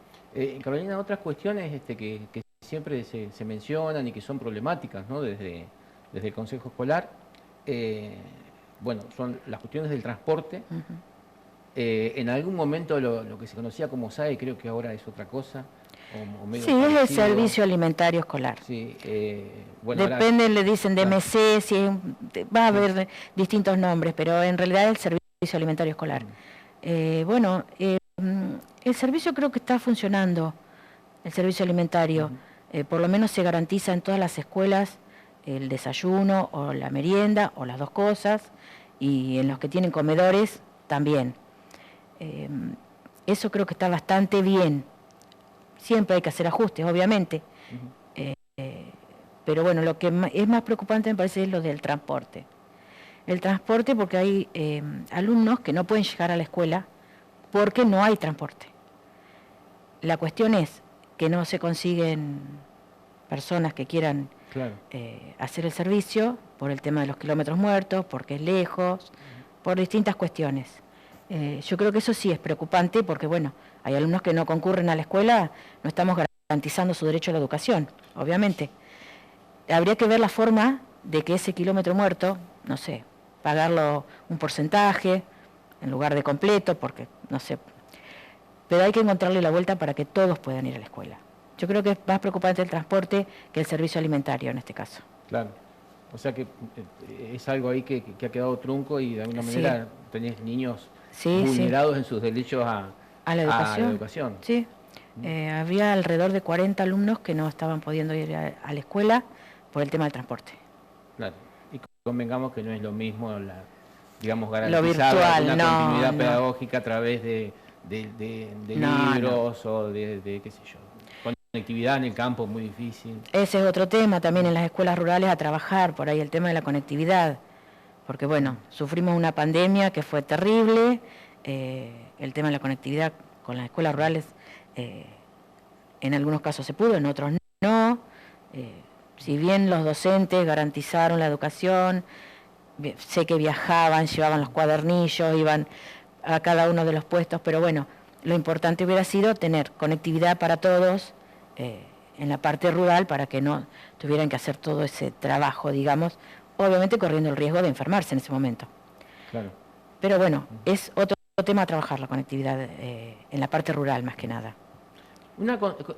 Carolina, otras cuestiones que siempre se mencionan y que son problemáticas, ¿no? desde el Consejo Escolar, bueno, son las cuestiones del transporte. En algún momento lo que se conocía como SAE, creo que ahora es otra cosa. Sí, es el servicio alimentario escolar. Sí, bueno, depende, ahora, le dicen DMC, si va a haber distintos nombres, pero en realidad es el servicio alimentario escolar. Bueno, el servicio creo que está funcionando, el servicio alimentario. Por lo menos se garantiza en todas las escuelas el desayuno o la merienda o las dos cosas, y en los que tienen comedores también. Eso creo que está bastante bien. Siempre hay que hacer ajustes, obviamente. Pero bueno, lo que es más preocupante me parece es lo del transporte. El transporte porque hay alumnos que no pueden llegar a la escuela porque no hay transporte. La cuestión es que no se consiguen personas que quieran claro, hacer el servicio por el tema de los kilómetros muertos, porque es lejos, por distintas cuestiones. Yo creo que eso sí es preocupante porque, bueno, hay alumnos que no concurren a la escuela, no estamos garantizando su derecho a la educación, obviamente. Habría que ver la forma de que ese kilómetro muerto, no sé, pagarlo un porcentaje en lugar de completo, porque, no sé, pero hay que encontrarle la vuelta para que todos puedan ir a la escuela. Yo creo que es más preocupante el transporte que el servicio alimentario en este caso. Claro. O sea que es algo ahí que ha quedado trunco y de alguna manera tenés niños vulnerados en sus derechos a la educación. Sí, había alrededor de 40 alumnos que no estaban pudiendo ir a la escuela por el tema del transporte. Claro, y convengamos que no es lo mismo, digamos, garantizar una continuidad pedagógica a través de libros o de qué sé yo. Conectividad en el campo es muy difícil. Ese es otro tema también en las escuelas rurales a trabajar, por ahí el tema de la conectividad, porque bueno, sufrimos una pandemia que fue terrible, el tema de la conectividad con las escuelas rurales en algunos casos se pudo, en otros no. Si bien los docentes garantizaron la educación, sé que viajaban, llevaban los cuadernillos, iban a cada uno de los puestos, pero bueno, lo importante hubiera sido tener conectividad para todos en la parte rural para que no tuvieran que hacer todo ese trabajo, digamos, obviamente corriendo el riesgo de enfermarse en ese momento. Claro. Pero bueno, es otro tema a trabajar la conectividad en la parte rural más que nada.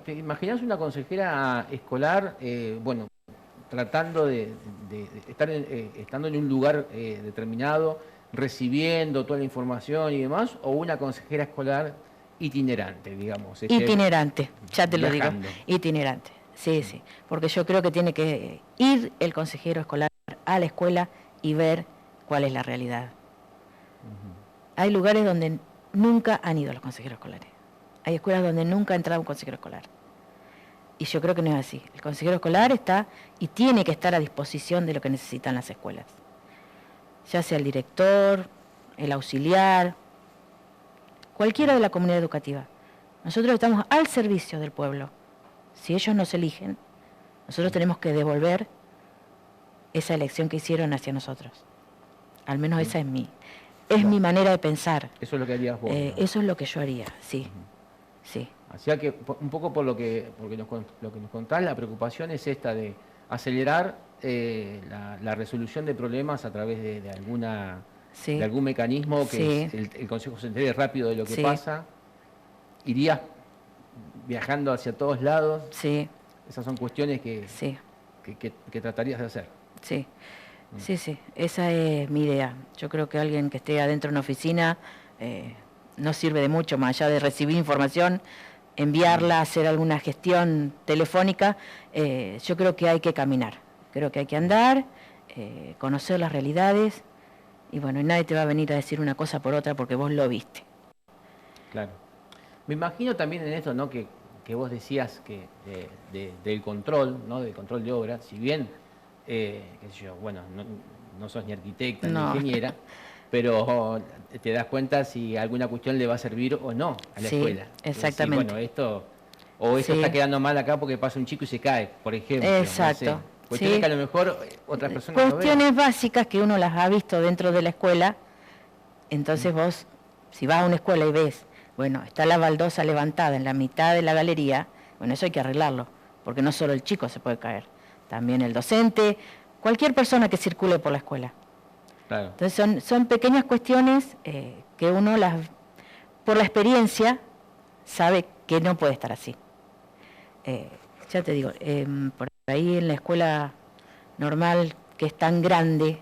¿Te imaginas una consejera escolar, bueno, tratando de estar estando en un lugar determinado, recibiendo toda la información y demás, o una consejera escolar itinerante, digamos? Itinerante, ya te lo digo, itinerante. sí, sí, porque yo creo que tiene que ir el consejero escolar a la escuela y ver cuál es la realidad. Hay lugares donde nunca han ido los consejeros escolares. Hay escuelas donde nunca ha entrado un consejero escolar. Y yo creo que no es así. El consejero escolar está y tiene que estar a disposición de lo que necesitan las escuelas. Ya sea el director, el auxiliar, cualquiera de la comunidad educativa. Nosotros estamos al servicio del pueblo. Si ellos nos eligen, nosotros tenemos que devolver esa elección que hicieron hacia nosotros. Al menos esa es mi manera de pensar. Eso es lo que harías vos. ¿No? Eso es lo que yo haría, sí. Sí. Así que un poco por lo que nos contás, la preocupación es esta de acelerar la resolución de problemas a través de algún mecanismo que el Consejo se entere rápido de lo que pasa. Irías viajando hacia todos lados. Sí. Esas son cuestiones que tratarías de hacer. Sí, sí, esa es mi idea. Yo creo que alguien que esté adentro de una oficina no sirve de mucho, más allá de recibir información, enviarla, hacer alguna gestión telefónica. Yo creo que hay que caminar, creo que hay que andar, conocer las realidades, y bueno, y nadie te va a venir a decir una cosa por otra porque vos lo viste. Claro. Me imagino también en esto, ¿no?, que vos decías que del control, ¿no?, del control de obra, si bien, qué sé yo, bueno, no sos ni arquitecta ni ingeniera, pero te das cuenta si alguna cuestión le va a servir o no a la escuela. Exactamente. Decir, bueno, esto está quedando mal acá porque pasa un chico y se cae, por ejemplo. Exacto. No sé. Cuestiones que a lo mejor otras personas cuestiones básicas que uno las ha visto dentro de la escuela. Entonces vos, si vas a una escuela y ves, bueno, está la baldosa levantada en la mitad de la galería, bueno, eso hay que arreglarlo, porque no solo el chico se puede caer, también el docente, cualquier persona que circule por la escuela. Claro. Entonces son pequeñas cuestiones que uno por la experiencia sabe que no puede estar así. Ya te digo, por ahí en la escuela normal, que es tan grande,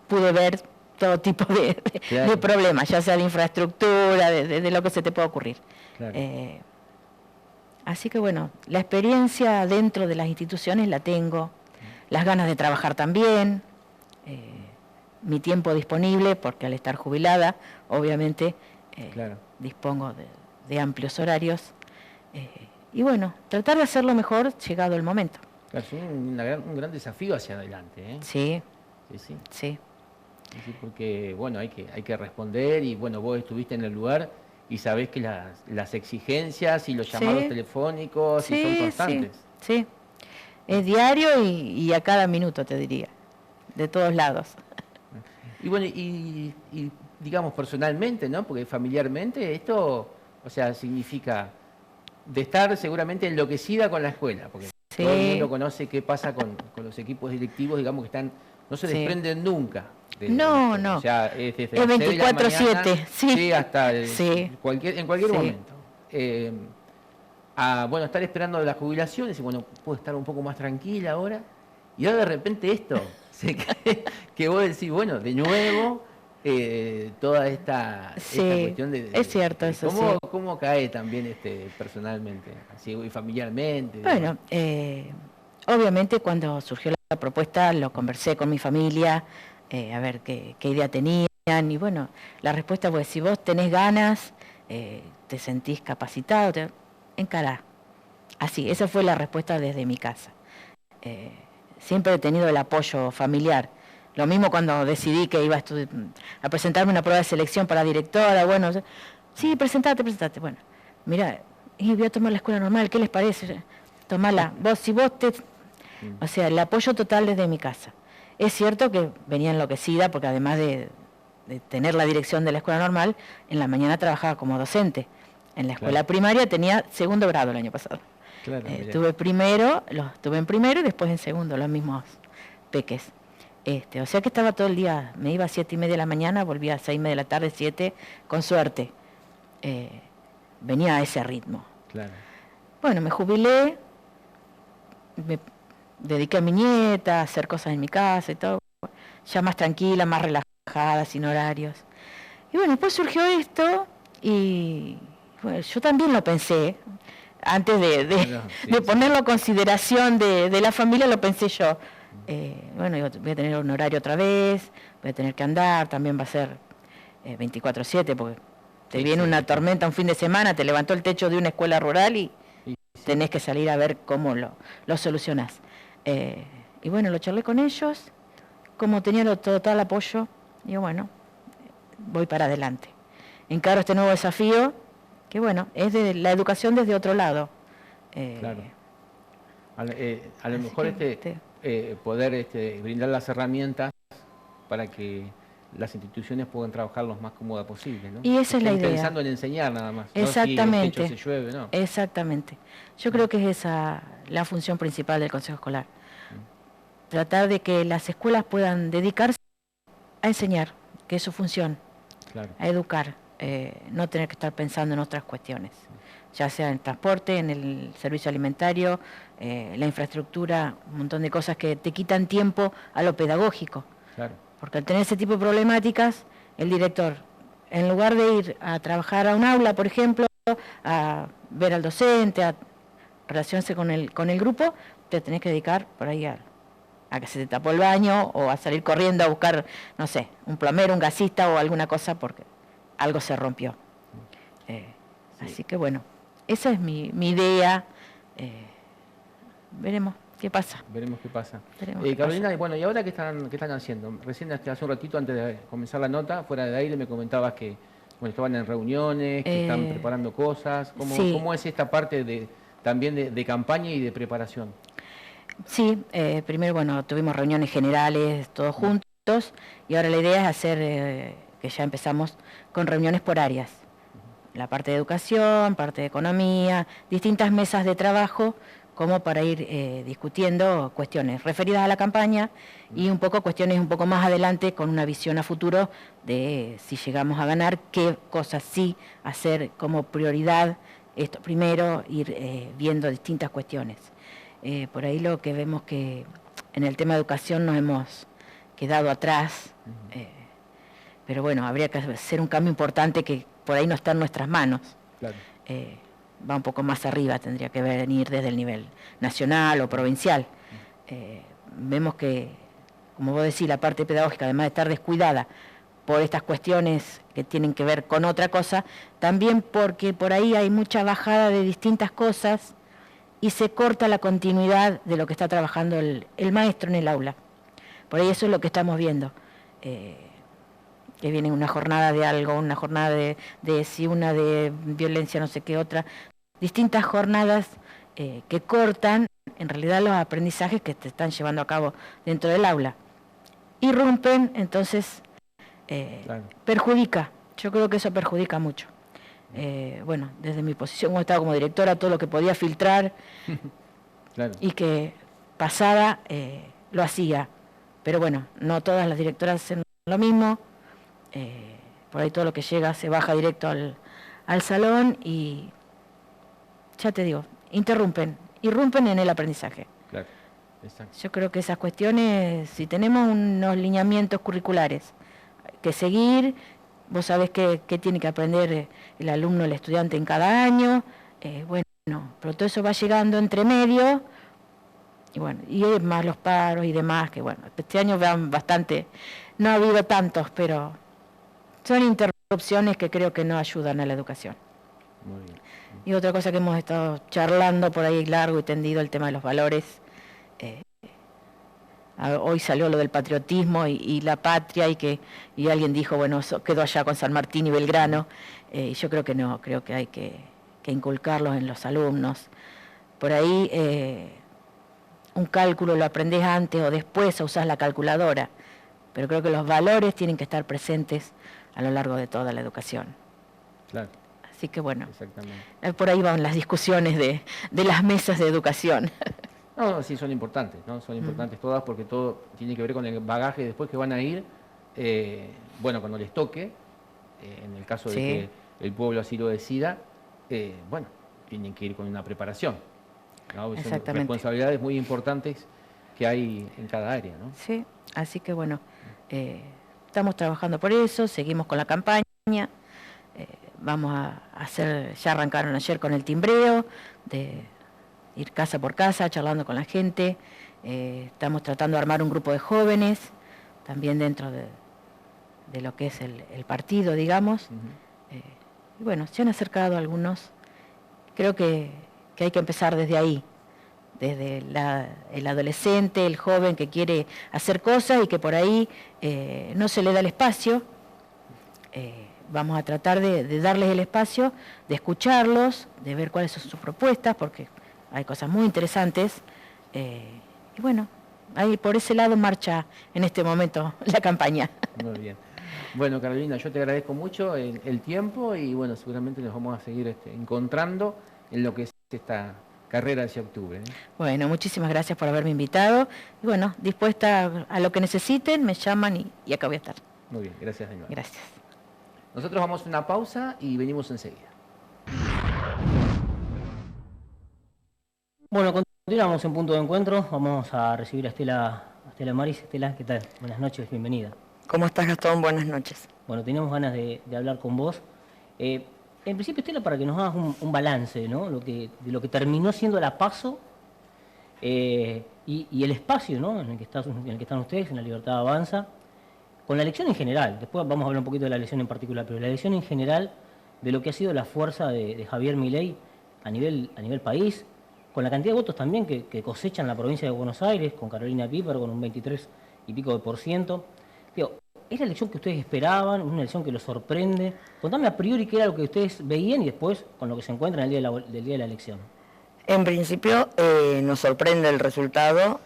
pude ver todo tipo de problemas, ya sea de infraestructura, de lo que se te pueda ocurrir. Claro. Así que bueno, la experiencia dentro de las instituciones la tengo, las ganas de trabajar también, mi tiempo disponible, porque al estar jubilada, obviamente, dispongo de amplios horarios. Y bueno, tratar de hacerlo mejor llegado el momento. Claro, es un gran desafío hacia adelante, ¿eh? Sí. Sí, porque bueno, hay que responder, y bueno, vos estuviste en el lugar y sabés que las exigencias y los llamados telefónicos son constantes. Sí. Es diario y a cada minuto, te diría, de todos lados. Y bueno, y digamos personalmente, ¿no? Porque familiarmente esto, o sea, significa de estar seguramente enloquecida con la escuela, porque todo el mundo conoce qué pasa con los equipos directivos, digamos, que no se desprenden nunca. No. O sea, es desde es 24/7, sí, hasta en cualquier momento. Bueno, estar esperando las jubilaciones y bueno, puedo estar un poco más tranquila ahora. Y ahora de repente esto, que vos decís, bueno, de nuevo, toda esta cuestión de... Es cierto, eso ¿Cómo cae también personalmente, así y familiarmente? Bueno, obviamente cuando surgió la propuesta lo conversé con mi familia, a ver qué idea tenían, y bueno, la respuesta fue, si vos tenés ganas, te sentís capacitado, encará. Así, esa fue la respuesta desde mi casa. Siempre he tenido el apoyo familiar. Lo mismo cuando decidí que iba a presentarme una prueba de selección para directora, bueno, sí, presentate. Bueno, mira, voy a tomar la escuela normal, ¿qué les parece? Tomala, o sea, el apoyo total desde mi casa. Es cierto que venía enloquecida, porque además de tener la dirección de la escuela normal, en la mañana trabajaba como docente. En la escuela primaria tenía segundo grado el año pasado. Claro, estuve en primero y después en segundo, los mismos peques. O sea que estaba todo el día, me iba a 7:30 de la mañana, volvía a 6:30 de la tarde, 7, con suerte. Venía a ese ritmo. Claro. Bueno, me jubilé, me dediqué a mi nieta, a hacer cosas en mi casa y todo, ya más tranquila, más relajada, sin horarios. Y bueno, después surgió esto y bueno, yo también lo pensé. antes No, sí, de ponerlo a consideración de la familia, lo pensé yo. Bueno, voy a tener un horario otra vez, voy a tener que andar, también va a ser 24/7, porque te Sí, viene sí, una sí. tormenta un fin de semana, te levantó el techo de una escuela rural y Y sí, tenés que salir a ver cómo lo solucionás. Y bueno, lo charlé con ellos, como tenía todo el apoyo, digo, bueno, voy para adelante. Encaro este nuevo desafío, que bueno, es de la educación desde otro lado. claro. A lo Así mejor que, poder brindar las herramientas para que las instituciones puedan trabajar lo más cómoda posible, ¿no? y esa es la Estén idea. pensando en enseñar nada más, no si el techo Exactamente, se llueve, no. exactamente. Yo creo que es esa la función principal del Consejo Escolar. Tratar de que las escuelas puedan dedicarse a enseñar, que es su función, Claro, a educar, no tener que estar pensando en otras cuestiones, ya sea en el transporte, en el servicio alimentario, la infraestructura, un montón de cosas que te quitan tiempo a lo pedagógico. claro, Porque al tener ese tipo de problemáticas, el director, en lugar de ir a trabajar a un aula, por ejemplo, a ver al docente, a relacionarse con el grupo, te tenés que dedicar por ahí a que se te tapó el baño o a salir corriendo a buscar, no sé, un plomero, un gasista o alguna cosa porque algo se rompió. sí. Así que bueno, esa es mi idea. Veremos qué pasa. Veremos qué pasa. Veremos qué Carolina, pasa. y bueno, ¿y ahora qué están haciendo? Recién hace un ratito, antes de comenzar la nota, fuera de aire, me comentabas que bueno, estaban en reuniones, que están preparando cosas. Sí, ¿Cómo es esta parte también de campaña y de preparación? sí, primero, bueno, tuvimos reuniones generales todos juntos y ahora la idea es hacer, que ya empezamos, con reuniones por áreas. La parte de educación, parte de economía, distintas mesas de trabajo como para ir discutiendo cuestiones referidas a la campaña y un poco cuestiones un poco más adelante con una visión a futuro de si llegamos a ganar, qué cosas sí hacer como prioridad, esto primero, ir viendo distintas cuestiones. Por ahí lo que vemos que en el tema de educación nos hemos quedado atrás, pero bueno, habría que hacer un cambio importante que por ahí no está en nuestras manos. Claro. Va un poco más arriba, tendría que venir desde el nivel nacional o provincial. Vemos que, como vos decís, la parte pedagógica, además de estar descuidada por estas cuestiones que tienen que ver con otra cosa, también porque por ahí hay mucha bajada de distintas cosas y se corta la continuidad de lo que está trabajando el maestro en el aula. Por ahí eso es lo que estamos viendo. Que viene una jornada de algo, una jornada de si una de violencia, no sé qué otra, distintas jornadas que cortan en realidad los aprendizajes que te están llevando a cabo dentro del aula. Irrumpen, entonces Claro. perjudica, yo creo que eso perjudica mucho. Bueno, desde mi posición, como estaba como directora, todo lo que podía filtrar Claro. y que pasaba, lo hacía. Pero bueno, no todas las directoras hacen lo mismo. Por ahí todo lo que llega se baja directo al salón y, ya te digo, irrumpen en el aprendizaje. Claro. Exacto. Yo creo que esas cuestiones, si tenemos unos lineamientos curriculares que seguir, vos sabés qué tiene que aprender el alumno, el estudiante en cada año, bueno, pero todo eso va llegando entre medio, y bueno, y más los paros y demás, que bueno, este año vean bastante, no ha habido tantos, pero son interrupciones que creo que no ayudan a la educación. Muy bien. Y otra cosa que hemos estado charlando por ahí largo y tendido, el tema de los valores. Hoy salió lo del patriotismo y la patria y alguien dijo, bueno, eso quedó allá con San Martín y Belgrano. Yo creo que no, creo que hay que inculcarlos en los alumnos. Por ahí un cálculo lo aprendés antes o después o usás la calculadora, pero creo que los valores tienen que estar presentes a lo largo de toda la educación. Claro. Así que bueno, Exactamente. por ahí van las discusiones de las mesas de educación. No, sí, son importantes, ¿no? Son importantes todas porque todo tiene que ver con el bagaje después que van a ir, bueno, cuando les toque, en el caso de que el pueblo así lo decida, bueno, tienen que ir con una preparación, ¿no? Son responsabilidades muy importantes que hay en cada área, ¿no? Sí, así que bueno, estamos trabajando por eso, seguimos con la campaña, vamos a hacer, ya arrancaron ayer con el timbreo, de ir casa por casa, charlando con la gente. Estamos tratando de armar un grupo de jóvenes, también dentro de lo que es el partido, digamos. Y bueno, se han acercado algunos. Creo que hay que empezar desde ahí, desde el adolescente, el joven que quiere hacer cosas y que por ahí no se le da el espacio. Vamos a tratar de darles el espacio, de escucharlos, de ver cuáles son sus propuestas, porque hay cosas muy interesantes. Y bueno, ahí por ese lado marcha en este momento la campaña. Muy bien. Bueno, Carolina, yo te agradezco mucho el tiempo y bueno, seguramente nos vamos a seguir encontrando en lo que es esta carrera hacia octubre. Bueno, muchísimas gracias por haberme invitado. Y bueno, dispuesta a lo que necesiten, me llaman y acá voy a estar. Muy bien, gracias, señor. Gracias. Nosotros vamos a una pausa y venimos enseguida. Bueno, continuamos en Punto de Encuentro. Vamos a recibir a Estela Maris. Estela, ¿qué tal? Buenas noches, bienvenida. ¿Cómo estás, Gastón? Buenas noches. Bueno, teníamos ganas de hablar con vos. En principio, Estela, para que nos hagas un balance, ¿no? De lo que terminó siendo la PASO y el espacio, ¿no? en el que están ustedes, en La Libertad Avanza, con la elección en general. Después vamos a hablar un poquito de la elección en particular, pero la elección en general de lo que ha sido la fuerza de Javier Milei a nivel país, con la cantidad de votos también que cosechan la provincia de Buenos Aires, con Carolina Píparo con un 23 y pico de %. Digo, ¿es la elección que ustedes esperaban? ¿Es una elección que los sorprende? Contame a priori qué era lo que ustedes veían y después con lo que se encuentran el día del día de la elección. En principio nos sorprende el resultado.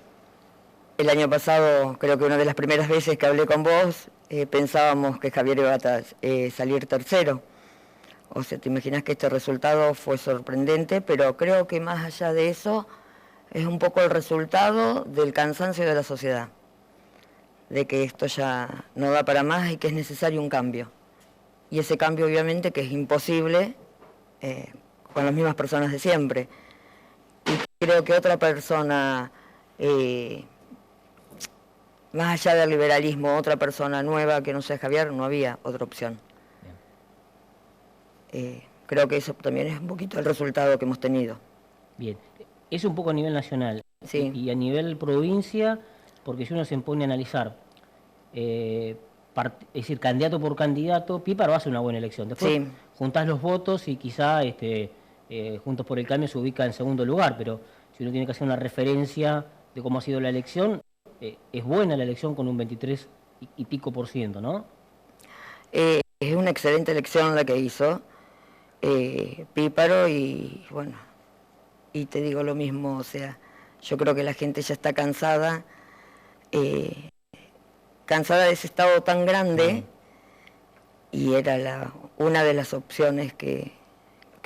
El año pasado, creo que una de las primeras veces que hablé con vos, pensábamos que Javier iba a salir tercero. O sea, te imaginas que este resultado fue sorprendente, pero creo que más allá de eso es un poco el resultado del cansancio de la sociedad, de que esto ya no da para más y que es necesario un cambio. Y ese cambio obviamente que es imposible con las mismas personas de siempre. Y creo que otra persona, más allá del liberalismo, otra persona nueva que no sea Javier, no había otra opción. Creo que eso también es un poquito el resultado que hemos tenido. Bien, eso un poco a nivel nacional. Sí. Y a nivel provincia, porque si uno se pone a analizar, es decir, candidato por candidato, Píparo hace una buena elección. Después Sí. juntás los votos y quizá Juntos por el Cambio se ubica en segundo lugar, pero si uno tiene que hacer una referencia de cómo ha sido la elección, es buena la elección con un 23 y pico %, ¿no? Es una excelente elección la que hizo Píparo y bueno, y te digo lo mismo, o sea, yo creo que la gente ya está cansada de ese Estado tan grande y era una de las opciones que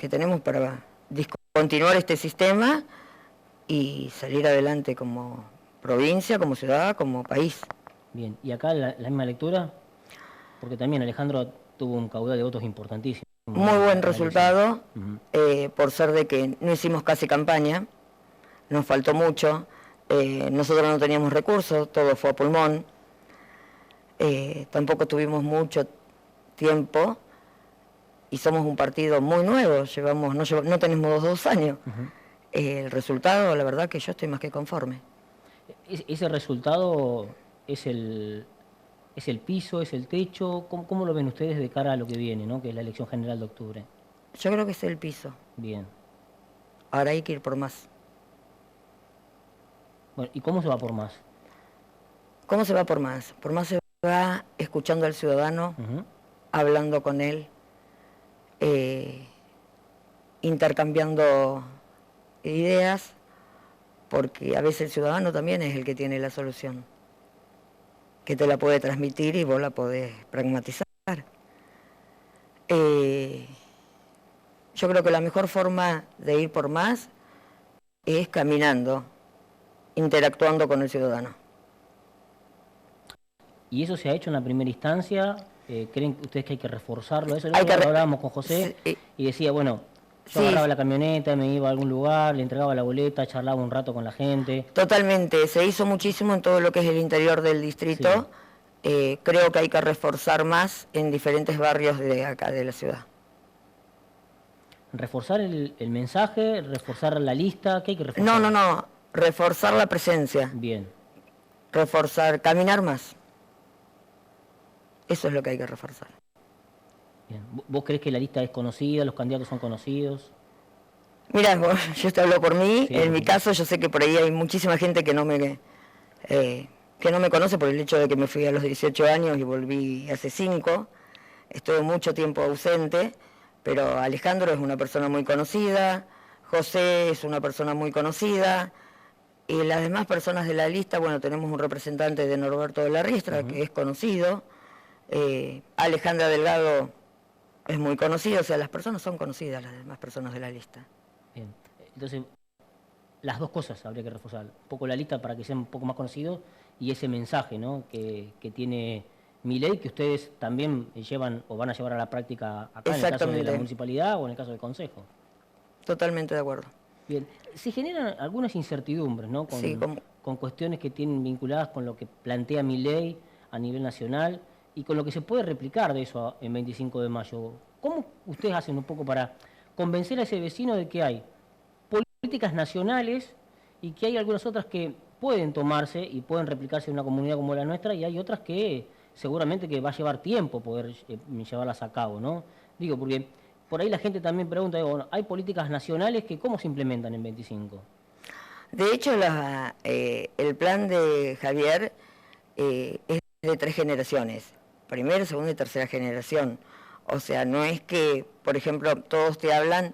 tenemos para discontinuar este sistema y salir adelante como provincia, como ciudad, como país. Bien, ¿y acá la misma lectura? Porque también Alejandro tuvo un caudal de votos importantísimo. Muy buen resultado, por ser de que no hicimos casi campaña, nos faltó mucho, nosotros no teníamos recursos, todo fue a pulmón, tampoco tuvimos mucho tiempo y somos un partido muy nuevo, no tenemos 2 años. El resultado, la verdad que yo estoy más que conforme. ¿Ese resultado es el piso, es el techo? ¿Cómo lo ven ustedes de cara a lo que viene, ¿no? Que es la elección general de octubre? Yo creo que es el piso. Bien. Ahora hay que ir por más. Bueno, ¿y cómo se va por más? ¿Cómo se va por más? Por más se va escuchando al ciudadano, hablando con él, intercambiando ideas, porque a veces el ciudadano también es el que tiene la solución, que te la puede transmitir y vos la podés pragmatizar. Yo creo que la mejor forma de ir por más es caminando, interactuando con el ciudadano. ¿Y eso se ha hecho en la primera instancia? ¿Creen ustedes que hay que reforzarlo? Eso lo hablábamos con José y decía, bueno, yo agarraba la camioneta, me iba a algún lugar, le entregaba la boleta, charlaba un rato con la gente. Totalmente, se hizo muchísimo en todo lo que es el interior del distrito. Sí. Creo que hay que reforzar más en diferentes barrios de acá de la ciudad. ¿Reforzar el mensaje? ¿Reforzar la lista? ¿Qué hay que reforzar? No, reforzar la presencia, Bien. reforzar, caminar más. Eso es lo que hay que reforzar. Bien. ¿Vos crees que la lista es conocida, los candidatos son conocidos? Mira, yo te hablo por mí, Sí, en mi sí. caso yo sé que por ahí hay muchísima gente que no me conoce por el hecho de que me fui a los 18 años y volví hace 5. Estuve mucho tiempo ausente, pero Alejandro es una persona muy conocida, José es una persona muy conocida, y las demás personas de la lista, bueno, tenemos un representante de Norberto de la Riestra, que es conocido, Alejandra Delgado es muy conocida, o sea, las personas son conocidas, las demás personas de la lista. Bien. Entonces, las dos cosas habría que reforzar. Un poco la lista para que sea un poco más conocido y ese mensaje, ¿no?, que tiene Milei, que ustedes también llevan o van a llevar a la práctica acá, en el caso de la Exactamente. municipalidad o en el caso del consejo. Totalmente de acuerdo. Bien, se generan algunas incertidumbres, ¿no?, Sí, como- con cuestiones que tienen vinculadas con lo que plantea Milei a nivel nacional y con lo que se puede replicar de eso en 25 de mayo. ¿Cómo ustedes hacen un poco para convencer a ese vecino de que hay políticas nacionales y que hay algunas otras que pueden tomarse y pueden replicarse en una comunidad como la nuestra, y hay otras que seguramente que va a llevar tiempo poder llevarlas a cabo, ¿no? Digo, porque por ahí la gente también pregunta, digo, bueno, hay políticas nacionales que ¿cómo se implementan en 25? De hecho, el plan de Javier es de 3 generaciones, primera, segunda y tercera generación. O sea, no es que, por ejemplo, todos te hablan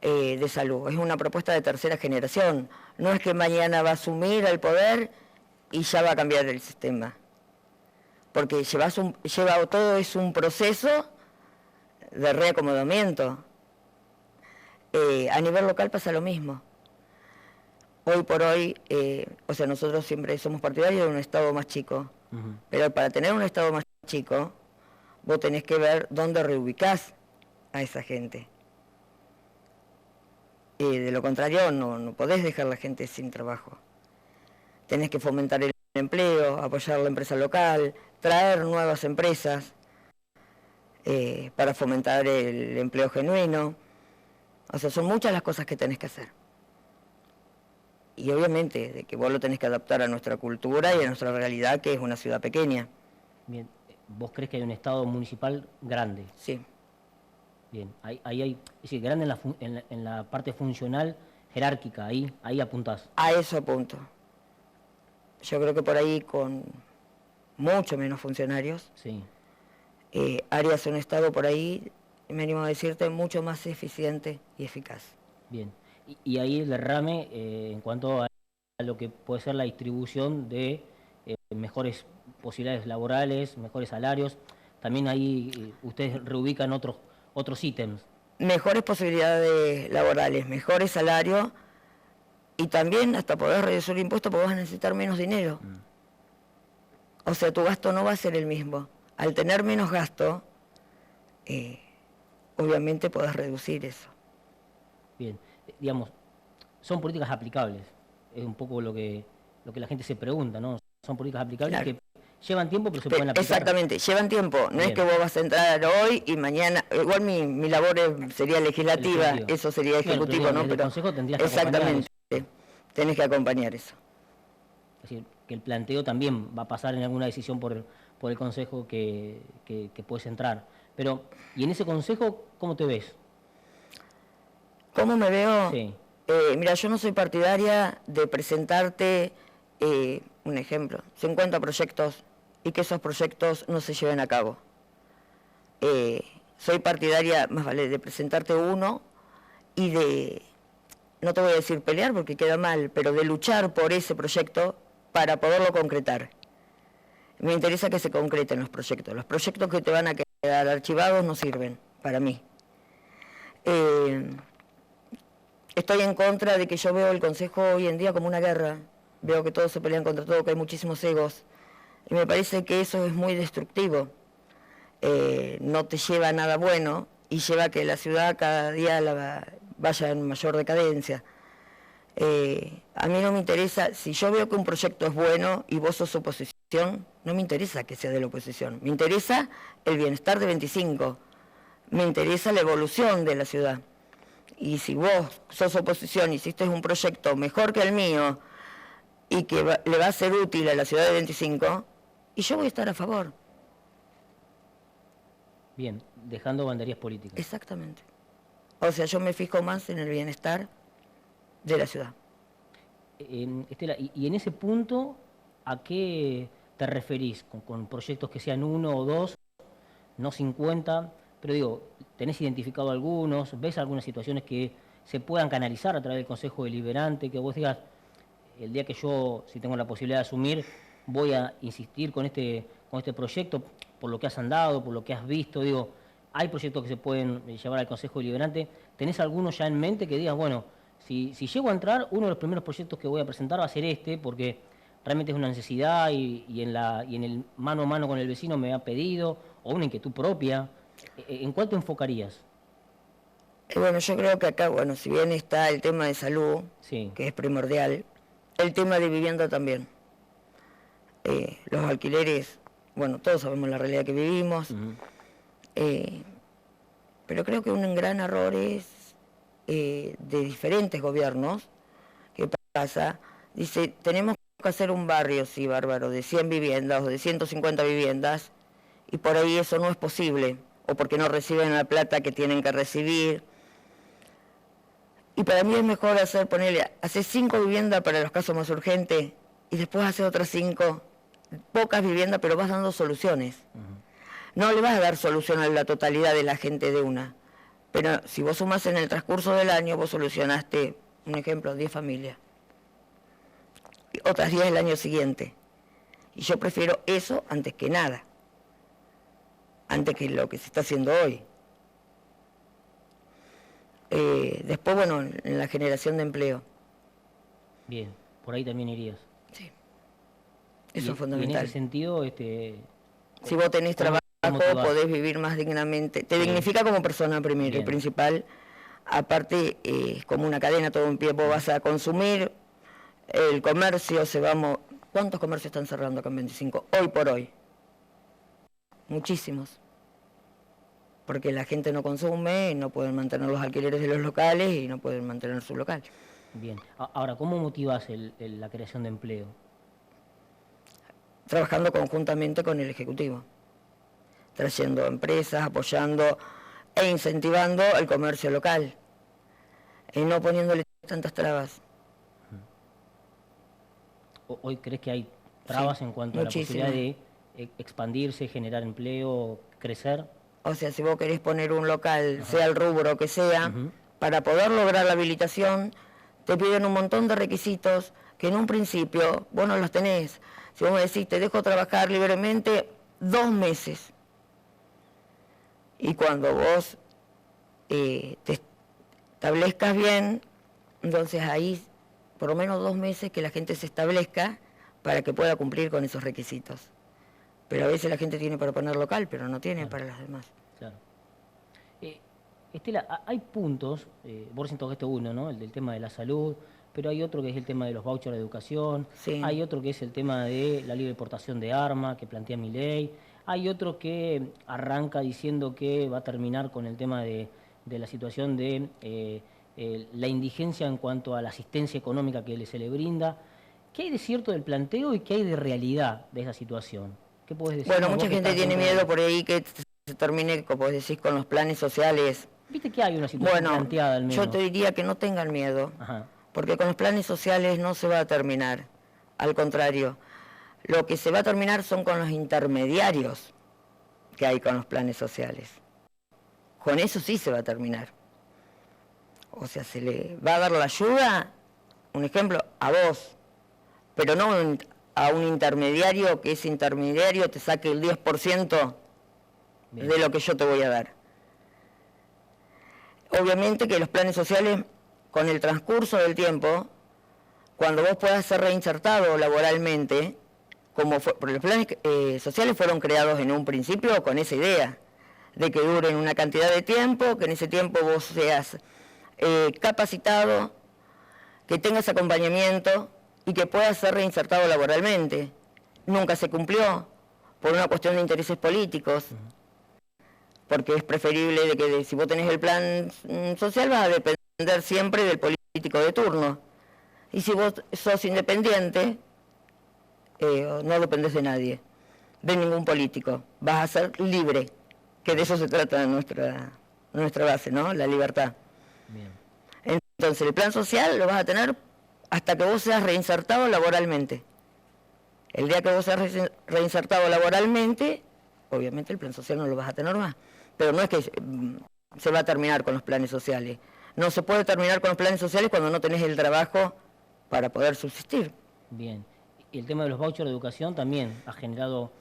de salud, es una propuesta de tercera generación. No es que mañana va a asumir el poder y ya va a cambiar el sistema. Porque todo es un proceso de reacomodamiento. A nivel local pasa lo mismo. Hoy por hoy, o sea, nosotros siempre somos partidarios de un Estado más chico, pero para tener un Estado más chico, vos tenés que ver dónde reubicás a esa gente. De lo contrario, no podés dejar a la gente sin trabajo. Tenés que fomentar el empleo, apoyar la empresa local, traer nuevas empresas para fomentar el empleo genuino. O sea, son muchas las cosas que tenés que hacer. Y obviamente de que vos lo tenés que adaptar a nuestra cultura y a nuestra realidad, que es una ciudad pequeña. Bien, ¿vos crees que hay un Estado municipal grande? Sí. Bien, ahí hay, es decir, grande en la parte funcional, jerárquica, ahí apuntás. A eso apunto. Yo creo que por ahí con mucho menos funcionarios, Sí, harías un Estado por ahí, me animo a decirte, mucho más eficiente y eficaz. bien. Y ahí el derrame en cuanto a lo que puede ser la distribución de mejores posibilidades laborales, mejores salarios, también ahí ustedes reubican otros ítems. Mejores posibilidades laborales, mejores salarios y también hasta poder reducir impuestos porque vas a necesitar menos dinero. O sea, tu gasto no va a ser el mismo. Al tener menos gasto, obviamente podés reducir eso. Bien, digamos, son políticas aplicables, es un poco lo que la gente se pregunta, ¿no? Son políticas aplicables Claro. que llevan tiempo pero se pueden aplicar. Exactamente, llevan tiempo. No Bien. es que vos vas a entrar hoy y mañana. Igual mi labor sería legislativa, Legislativo. eso sería Claro, ejecutivo, pero ¿no? desde el Consejo tendrías que exactamente, tenés que acompañar eso. Es decir, que el planteo también va a pasar en alguna decisión por el Consejo que puedes entrar. Pero, ¿y en ese Consejo cómo te ves? ¿Cómo me veo? Sí. Mira, yo no soy partidaria de presentarte, un ejemplo, 50 proyectos y que esos proyectos no se lleven a cabo. Soy partidaria, más vale, de presentarte uno y de, no te voy a decir pelear porque queda mal, pero de luchar por ese proyecto para poderlo concretar. Me interesa que se concreten los proyectos. Los proyectos que te van a quedar archivados no sirven para mí. Estoy en contra de que yo veo el Consejo hoy en día como una guerra. Veo que todos se pelean contra todo, que hay muchísimos egos. Y me parece que eso es muy destructivo. No te lleva a nada bueno y lleva a que la ciudad cada día vaya en mayor decadencia. A mí no me interesa, si yo veo que un proyecto es bueno y vos sos oposición, no me interesa que sea de la oposición. Me interesa el bienestar de 25. Me interesa la evolución de la ciudad. y si vos sos oposición, hiciste un proyecto mejor que el mío y que le va a ser útil a la ciudad de 25, y yo voy a estar a favor. Bien, dejando banderías políticas. Exactamente. O sea, yo me fijo más en el bienestar de la ciudad. Estela, y en ese punto, ¿a qué te referís? ¿Con proyectos que sean 1 o 2, no 50? Pero digo, ¿tenés identificado algunos? ¿Ves algunas situaciones que se puedan canalizar a través del Consejo Deliberante? Que vos digas, el día que yo, si tengo la posibilidad de asumir, voy a insistir con este proyecto, por lo que has andado, por lo que has visto. Digo, ¿hay proyectos que se pueden llevar al Consejo Deliberante? ¿Tenés alguno ya en mente que digas, bueno, si llego a entrar, uno de los primeros proyectos que voy a presentar va a ser este, porque realmente es una necesidad y en el mano a mano con el vecino me ha pedido, o una inquietud propia? ¿En cuál te enfocarías? Bueno, yo creo que acá, bueno, si bien está el tema de salud, Sí. que es primordial, el tema de vivienda también. Los alquileres, bueno, todos sabemos la realidad que vivimos, pero creo que un gran error es de diferentes gobiernos. ¿Qué pasa? Dice, tenemos que hacer un barrio, sí, bárbaro, de 100 viviendas o de 150 viviendas, y por ahí eso no es posible, o porque no reciben la plata que tienen que recibir. Y para mí es mejor hacer 5 viviendas para los casos más urgentes, y después hacer otras 5, pocas viviendas, pero vas dando soluciones. No le vas a dar solución a la totalidad de la gente de una, pero si vos sumás en el transcurso del año, vos solucionaste, un ejemplo, 10 familias, y otras 10 el año siguiente. Y yo prefiero eso antes que nada, antes que lo que se está haciendo hoy. Después, bueno, en la generación de empleo. Bien, por ahí también irías. Sí, eso es Y en fundamental. ese sentido, Si vos tenés trabajo, motivás? podés vivir más dignamente. Te dignifica como persona primero y Bien. principal. Aparte, es como una cadena todo un pie. Vos vas a consumir, el comercio ¿Cuántos comercios están cerrando acá en 25? Hoy por hoy. Muchísimos. Porque la gente no consume, no pueden mantener los alquileres de los locales y no pueden mantener su local. Bien. Ahora, ¿cómo motivas la creación de empleo? Trabajando conjuntamente con el Ejecutivo, trayendo empresas, apoyando e incentivando el comercio local, y no poniéndole tantas trabas. ¿Hoy crees que hay trabas Sí, en cuanto a la muchísimas. posibilidad de expandirse, generar empleo, crecer? O sea, si vos querés poner un local, sea el rubro que sea, para poder lograr la habilitación, te piden un montón de requisitos que en un principio vos no los tenés. Si vos me decís, te dejo trabajar libremente 2 meses. Y cuando vos te establezcas bien, entonces ahí por lo menos 2 meses que la gente se establezca para que pueda cumplir con esos requisitos. Pero a veces la gente tiene para poner local, pero no tiene para las demás. Claro. Estela, hay puntos, vos recién tocaste uno, ¿no? El del tema de la salud, pero hay otro que es el tema de los vouchers de educación, Sí. hay otro que es el tema de la libre portación de armas que plantea Milei, hay otro que arranca diciendo que va a terminar con el tema de la situación de la indigencia en cuanto a la asistencia económica que se le brinda. ¿Qué hay de cierto del planteo y qué hay de realidad de esa situación? ¿Qué podés decir? Bueno, vos mucha que gente estás tiene dentro de- miedo por ahí que se termine, como vos decís, con los planes sociales. Viste que hay una situación Bueno, planteada al menos. yo te diría que no tengan miedo, Ajá. porque con los planes sociales no se va a terminar. Al contrario, lo que se va a terminar son con los intermediarios que hay con los planes sociales. Con eso sí se va a terminar. O sea, se le va a dar la ayuda, un ejemplo, a vos, pero no a un intermediario que ese intermediario te saque el 10% Bien. de lo que yo te voy a dar. Obviamente que los planes sociales, con el transcurso del tiempo, cuando vos puedas ser reinsertado laboralmente, porque los planes sociales fueron creados en un principio con esa idea, de que duren una cantidad de tiempo, que en ese tiempo vos seas capacitado, que tengas acompañamiento y que puedas ser reinsertado laboralmente. Nunca se cumplió por una cuestión de intereses políticos, porque es preferible de que si vos tenés el plan social vas a depender depender siempre del político de turno. Y si vos sos independiente, no dependés de nadie, de ningún político. Vas a ser libre, que de eso se trata nuestra base, ¿no? La libertad. Bien. Entonces, el plan social lo vas a tener hasta que vos seas reinsertado laboralmente. El día que vos seas reinsertado laboralmente, obviamente el plan social no lo vas a tener más. Pero no es que se va a terminar con los planes sociales. No se puede terminar con los planes sociales cuando no tenés el trabajo para poder subsistir. Bien. Y el tema de los vouchers de educación también ha generado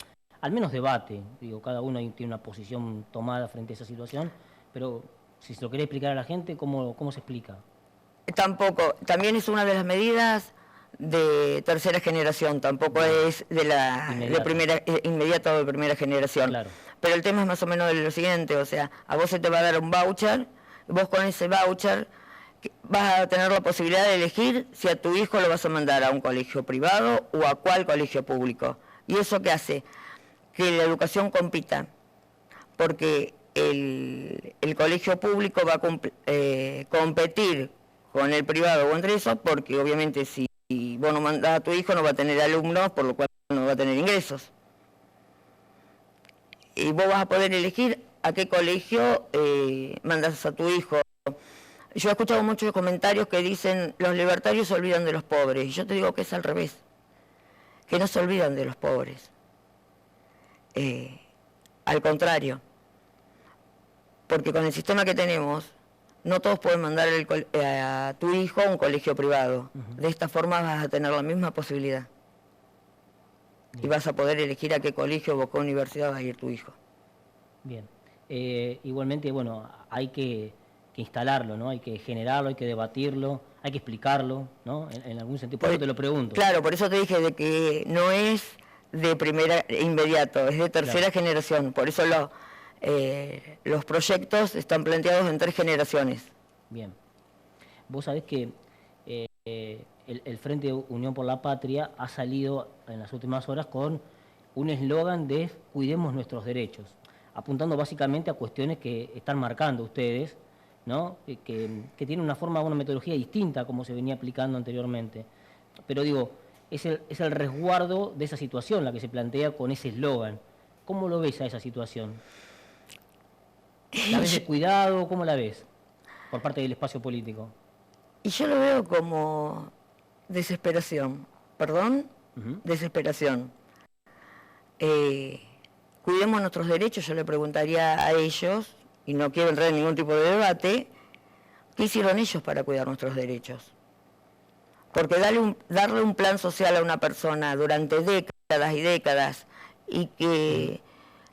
al menos debate. Digo, cada uno ahí tiene una posición tomada frente a esa situación, pero si se lo querés explicar a la gente, ¿cómo se explica? Tampoco, también es una de las medidas de tercera generación, tampoco es de primera, inmediata o de primera generación. Claro. Pero el tema es más o menos lo siguiente, o sea, a vos se te va a dar un voucher, vos con ese voucher vas a tener la posibilidad de elegir si a tu hijo lo vas a mandar a un colegio privado o a cuál colegio público. ¿Y eso qué hace? Que la educación compita, porque el colegio público va a competir con el privado o entre esos, porque obviamente si vos no mandás a tu hijo no va a tener alumnos, por lo cual no va a tener ingresos. Y vos vas a poder elegir a qué colegio mandas a tu hijo. Yo he escuchado muchos comentarios que dicen los libertarios se olvidan de los pobres, y yo te digo que es al revés, que no se olvidan de los pobres. Al contrario, porque con el sistema que tenemos, no todos pueden mandar a tu hijo a un colegio privado. De esta forma vas a tener la misma posibilidad. Y vas a poder elegir a qué colegio o qué universidad va a ir tu hijo. Bien. Igualmente, bueno, hay que instalarlo, ¿no? Hay que generarlo, hay que debatirlo, hay que explicarlo, ¿no? En algún sentido. Por eso te lo pregunto. Claro, por eso te dije de que no es de primera inmediato, es de tercera generación. Por eso los proyectos están planteados en 3 generaciones. Bien. Vos sabés que el Frente Unión por la Patria ha salido en las últimas horas con un eslogan de cuidemos nuestros derechos, apuntando básicamente a cuestiones que están marcando ustedes, ¿no? Que tienen una forma, una metodología distinta a como se venía aplicando anteriormente. Pero digo, es el resguardo de esa situación la que se plantea con ese eslogan. ¿Cómo lo ves a esa situación? ¿La ves de cuidado? ¿Cómo la ves por parte del espacio político? Y yo lo veo como desesperación. ¿Perdón? Desesperación. Cuidemos nuestros derechos, yo le preguntaría a ellos, y no quiero entrar en ningún tipo de debate, ¿qué hicieron ellos para cuidar nuestros derechos? Porque darle un plan social a una persona durante décadas y décadas, y que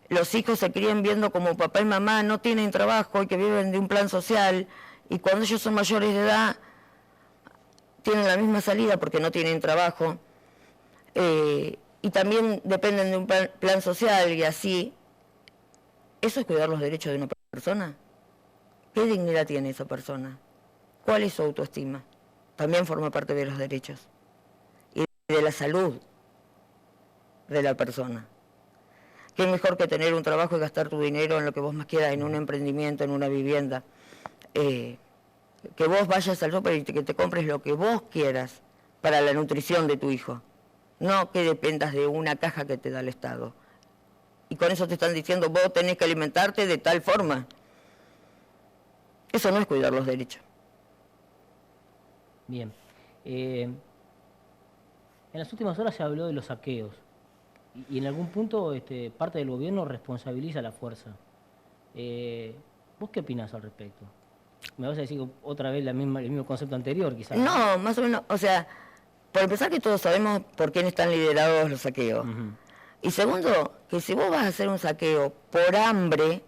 los hijos se críen viendo como papá y mamá no tienen trabajo y que viven de un plan social, y cuando ellos son mayores de edad tienen la misma salida porque no tienen trabajo, y también dependen de un plan social y así. ¿Eso es cuidar los derechos de una persona? ¿Qué dignidad tiene esa persona? ¿Cuál es su autoestima? También forma parte de los derechos y de la salud de la persona. ¿Qué mejor que tener un trabajo y gastar tu dinero en lo que vos más quieras, en un emprendimiento, en una vivienda? Que vos vayas al súper y que te compres lo que vos quieras para la nutrición de tu hijo. No que dependas de una caja que te da el Estado. Y con eso te están diciendo, vos tenés que alimentarte de tal forma. Eso no es cuidar los derechos. Bien. En las últimas horas se habló de los saqueos. Y en algún punto parte del gobierno responsabiliza a la fuerza. ¿Vos qué opinás al respecto? ¿Me vas a decir otra vez el mismo concepto anterior, quizás? No, más o menos, o sea, por empezar que todos sabemos por quién están liderados los saqueos. Y segundo, que si vos vas a hacer un saqueo por hambre,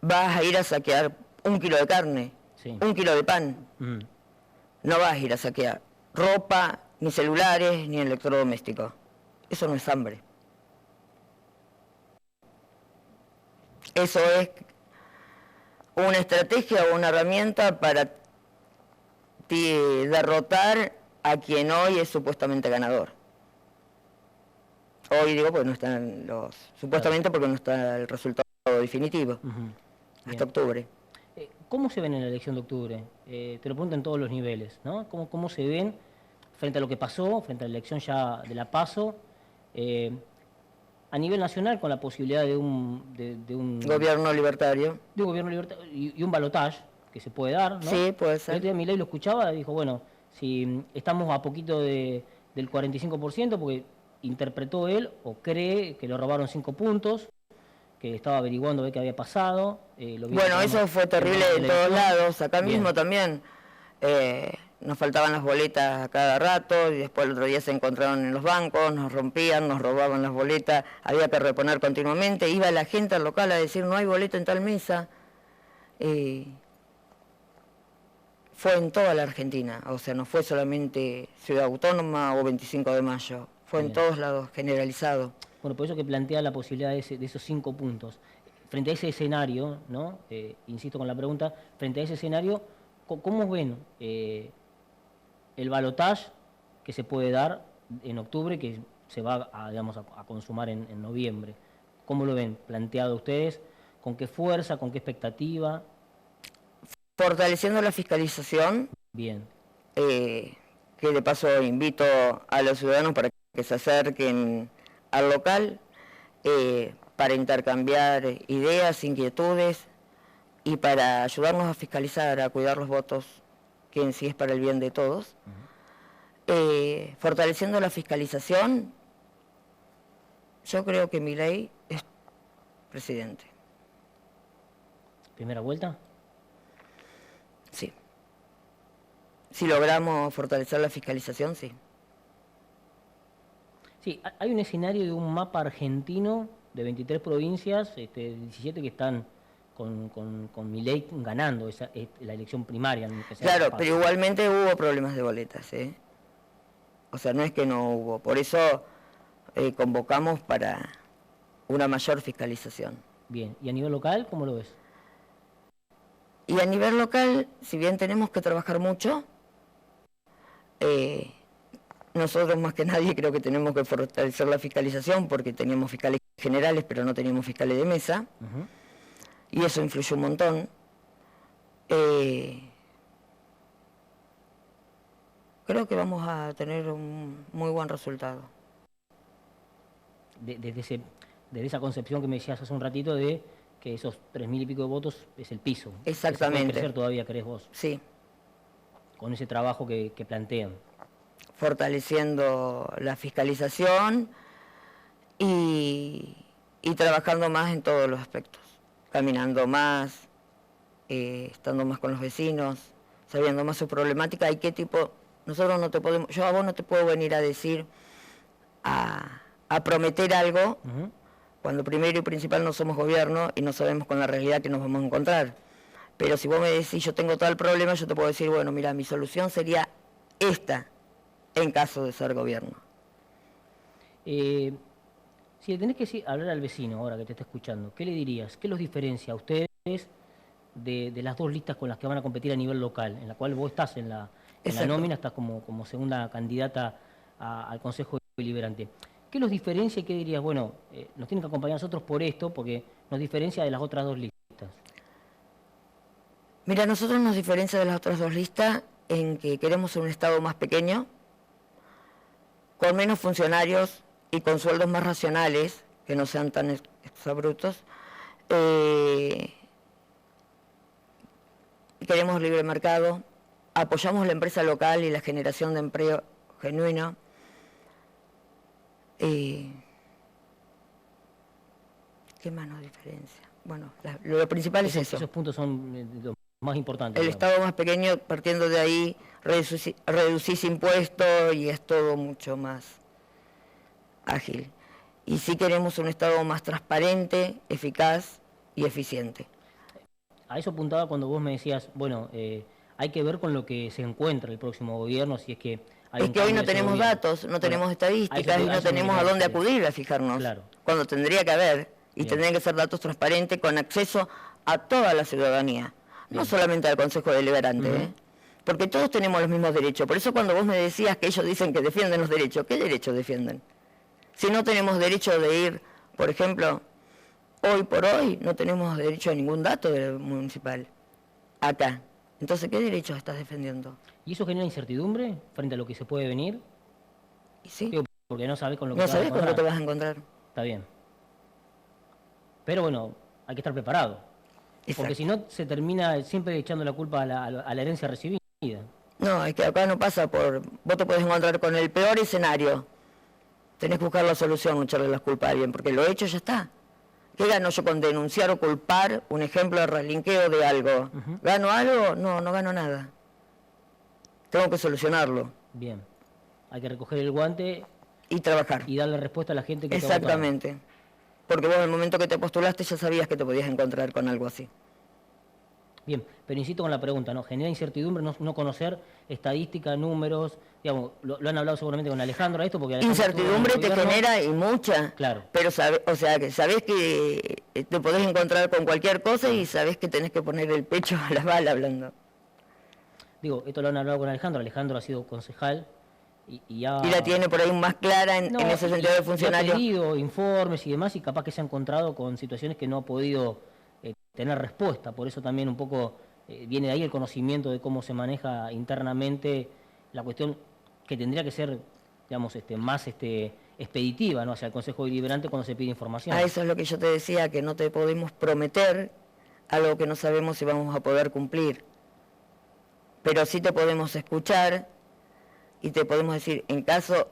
vas a ir a saquear 1 kilo de carne, 1 kilo de pan. No vas a ir a saquear ropa, ni celulares, ni electrodomésticos. Eso no es hambre. Eso es una estrategia o una herramienta para derrotar a quien hoy es supuestamente ganador. Hoy digo porque no están supuestamente porque no está el resultado definitivo hasta octubre. ¿Cómo se ven en la elección de octubre? Te lo pregunto en todos los niveles, ¿no? ¿Cómo se ven frente a lo que pasó, frente a la elección ya de la PASO? A nivel nacional, con la posibilidad de un Gobierno libertario. De un gobierno libertario y un balotaje que se puede dar, ¿no? Sí, puede ser. El otro día Milei lo escuchaba y dijo, bueno, si estamos a poquito del 45%, porque interpretó él o cree que lo robaron 5 puntos, que estaba averiguando a ver qué había pasado. Bueno, eso fue terrible de todos lados. Acá mismo también nos faltaban las boletas a cada rato y después el otro día se encontraron en los bancos, nos rompían, nos robaban las boletas, había que reponer continuamente. Iba la gente al local a decir, no hay boleto en tal mesa. Fue en toda la Argentina, o sea, no fue solamente Ciudad Autónoma o 25 de Mayo, fue en todos lados, generalizado. Bueno, por eso que plantea la posibilidad de esos 5 puntos. Frente a ese escenario, ¿no? Insisto con la pregunta, frente a ese escenario, ¿cómo ven el balotaje que se puede dar en octubre, que se va a consumar en noviembre? ¿Cómo lo ven planteado ustedes? ¿Con qué fuerza, con qué expectativa? Fortaleciendo la fiscalización. Bien. Que de paso invito a los ciudadanos para que se acerquen al local para intercambiar ideas, inquietudes y para ayudarnos a fiscalizar, a cuidar los votos, que en sí es para el bien de todos. Fortaleciendo la fiscalización, yo creo que Milei es presidente. ¿Primera vuelta? Sí. Si logramos fortalecer la fiscalización, sí. Sí, hay un escenario de un mapa argentino de 23 provincias, 17 que están con Milei ganando la elección primaria. Claro, pero igualmente hubo problemas de boletas, ¿eh? O sea, no es que no hubo. Por eso convocamos para una mayor fiscalización. Bien, ¿y a nivel local cómo lo ves? Y a nivel local, si bien tenemos que trabajar mucho, nosotros más que nadie creo que tenemos que fortalecer la fiscalización porque teníamos fiscales generales pero no teníamos fiscales de mesa. Y eso influyó un montón. Creo que vamos a tener un muy buen resultado. Desde esa concepción que me decías hace un ratito de que esos 3.000 y pico de votos es el piso. Exactamente. ¿Puede crecer todavía, crees vos? Sí. Con ese trabajo que plantean. Fortaleciendo la fiscalización y trabajando más en todos los aspectos. Caminando más, estando más con los vecinos, sabiendo más su problemática y qué tipo... Nosotros no te podemos... Yo a vos no te puedo venir a decir, a prometer algo... Cuando primero y principal no somos gobierno y no sabemos con la realidad que nos vamos a encontrar. Pero si vos me decís, yo tengo tal problema, yo te puedo decir, bueno, mira, mi solución sería esta, en caso de ser gobierno. Si le tenés que hablar al vecino ahora que te está escuchando, ¿qué le dirías? ¿Qué los diferencia a ustedes de las 2 listas con las que van a competir a nivel local, en la cual vos estás en la nómina, estás como segunda candidata al Consejo Deliberante? ¿Qué los diferencia y qué dirías? Bueno, nos tienen que acompañar a nosotros por esto, porque nos diferencia de las otras 2 listas. Mira, nosotros nos diferencia de las otras 2 listas en que queremos un Estado más pequeño, con menos funcionarios y con sueldos más racionales, que no sean tan exabruptos. Queremos libre mercado, apoyamos la empresa local y la generación de empleo genuino. ¿Qué más nos diferencia? Bueno, lo principal es eso. Esos puntos son los más importantes. El Estado más pequeño, partiendo de ahí, reducís impuestos y es todo mucho más ágil. Y sí queremos un Estado más transparente, eficaz y eficiente. A eso apuntaba cuando vos me decías, bueno, hay que ver con lo que se encuentra el próximo gobierno, si es que... Es que hoy no tenemos datos, no tenemos estadísticas y no tenemos a dónde acudir a fijarnos. Claro. Cuando tendría que haber, y tendrían que ser datos transparentes con acceso a toda la ciudadanía, no solamente al Consejo Deliberante, porque todos tenemos los mismos derechos. Por eso cuando vos me decías que ellos dicen que defienden los derechos, ¿qué derechos defienden? Si no tenemos derecho de ir, por ejemplo, hoy por hoy no tenemos derecho a ningún dato del municipal. acá. Entonces, ¿qué derechos estás defendiendo? ¿Y eso genera incertidumbre frente a lo que se puede venir? Y sí, Digo, porque no sabes con lo que no te vas a sabés cuándo te encontrar. vas a encontrar. Está bien. Pero bueno, hay que estar preparado. Porque Exacto. si no, se termina siempre echando la culpa a la herencia recibida. No, es que acá no pasa por... Vos te podés encontrar con el peor escenario. Tenés que buscar la solución, no echarle las culpas a alguien, porque lo hecho ya está. ¿Qué gano yo con denunciar o culpar un ejemplo de relinqueo de algo? ¿Gano algo? No, no gano nada. Tengo que solucionarlo Bien. Hay que recoger el guante y trabajar. y darle respuesta a la gente que te ha votado. Exactamente. Porque vos en el momento que te postulaste ya sabías que te podías encontrar con algo así. Bien, pero insisto con la pregunta, ¿no? Genera incertidumbre no conocer estadística, números, digamos, lo han hablado seguramente con Alejandro esto, porque Alejandro Incertidumbre estuvo en te el gobierno. genera y mucha. Claro. Pero o sea, que sabés que te podés encontrar con cualquier cosa y sabés que tenés que poner el pecho a la bala hablando. Digo, esto lo han hablado con Alejandro ha sido concejal y ha... Y la tiene por ahí más clara en ese sentido de y funcionario. ha pedido informes y demás y capaz que se ha encontrado con situaciones que no ha podido tener respuesta. Por eso también un poco viene de ahí el conocimiento de cómo se maneja internamente la cuestión que tendría que ser, digamos, más expeditiva, ¿no? Hacia el Consejo Deliberante cuando se pide información. A eso es lo que yo te decía, que no te podemos prometer algo que no sabemos si vamos a poder cumplir. Pero sí te podemos escuchar y te podemos decir, en caso,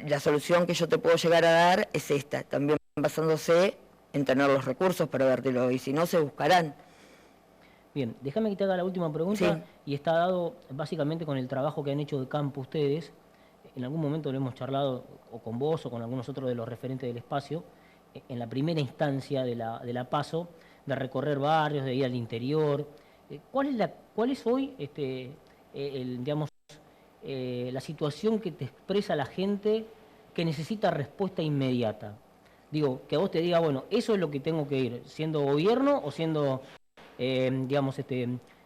la solución que yo te puedo llegar a dar es esta, también basándose en tener los recursos para dártelo, y si no, se buscarán. Bien, déjame que te haga la última pregunta, Sí. y está dado básicamente con el trabajo que han hecho de campo ustedes. En algún momento lo hemos charlado o con vos o con algunos otros de los referentes del espacio, en la primera instancia de la PASO, de recorrer barrios, de ir al interior. ¿Cuál es hoy digamos, la situación que te expresa la gente que necesita respuesta inmediata? Digo, que a vos te diga, bueno, eso es lo que tengo que ir, siendo gobierno o siendo, digamos,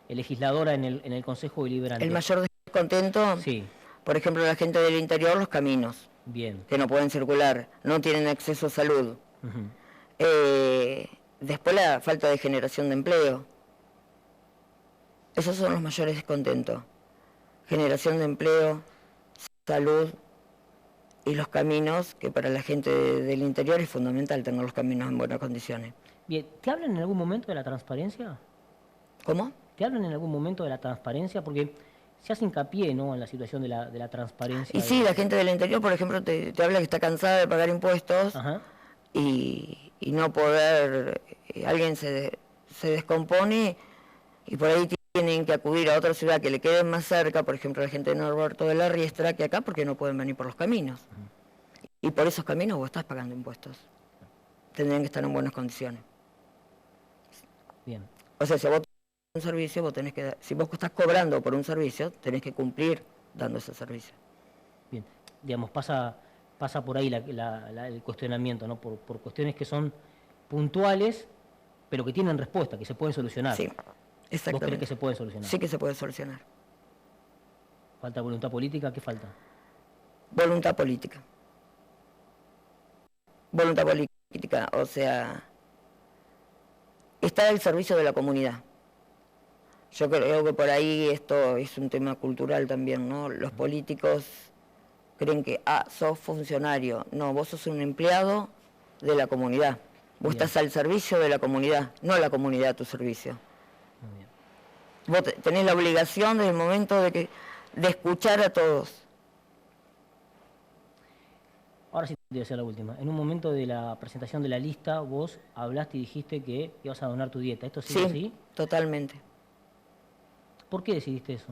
legisladora en el Consejo Deliberante. El mayor descontento, Sí, por ejemplo, la gente del interior, los caminos, bien. que no pueden circular, no tienen acceso a salud. Ujú. Después la falta de generación de empleo. Esos son los mayores descontentos. Generación de empleo, salud y los caminos, que para la gente del interior es fundamental tener los caminos en buenas condiciones. Bien, ¿te hablan en algún momento de la transparencia? ¿Cómo? ¿Te hablan en algún momento de la transparencia? Porque se hace hincapié, ¿no?, en la situación de la transparencia. Y sí, la gente del interior, por ejemplo, te habla que está cansada de pagar impuestos. Ajá. y no poder, alguien se descompone y por ahí tienen que acudir a otra ciudad que le quede más cerca, por ejemplo la gente de Norberto de la Riestra, que acá porque no pueden venir por los caminos. Y por esos caminos vos estás pagando impuestos. Tendrían que estar en buenas condiciones. Bien. O sea, si vos tenés un servicio, vos tenés que, si vos estás cobrando por un servicio, tenés que cumplir dando ese servicio. Bien, digamos, pasa por ahí el cuestionamiento, ¿no? Por cuestiones que son puntuales, pero que tienen respuesta, que se pueden solucionar. Sí, ¿Vos creés exactamente. que se pueden solucionar? Sí que se puede solucionar. ¿Falta voluntad política? ¿Qué falta? Voluntad política. Voluntad política, o sea, está al servicio de la comunidad. Yo creo que por ahí esto es un tema cultural también, ¿no? Los políticos creen que, sos funcionario. No, vos sos un empleado de la comunidad. Vos Bien. estás al servicio de la comunidad, no la comunidad a tu servicio. Muy bien. Vos tenés la obligación desde el momento de escuchar a todos. Ahora sí te voy a hacer la última. En un momento de la presentación de la lista, vos hablaste y dijiste que ibas a donar tu dieta. ¿Esto sigue así? Totalmente. ¿Por qué decidiste eso?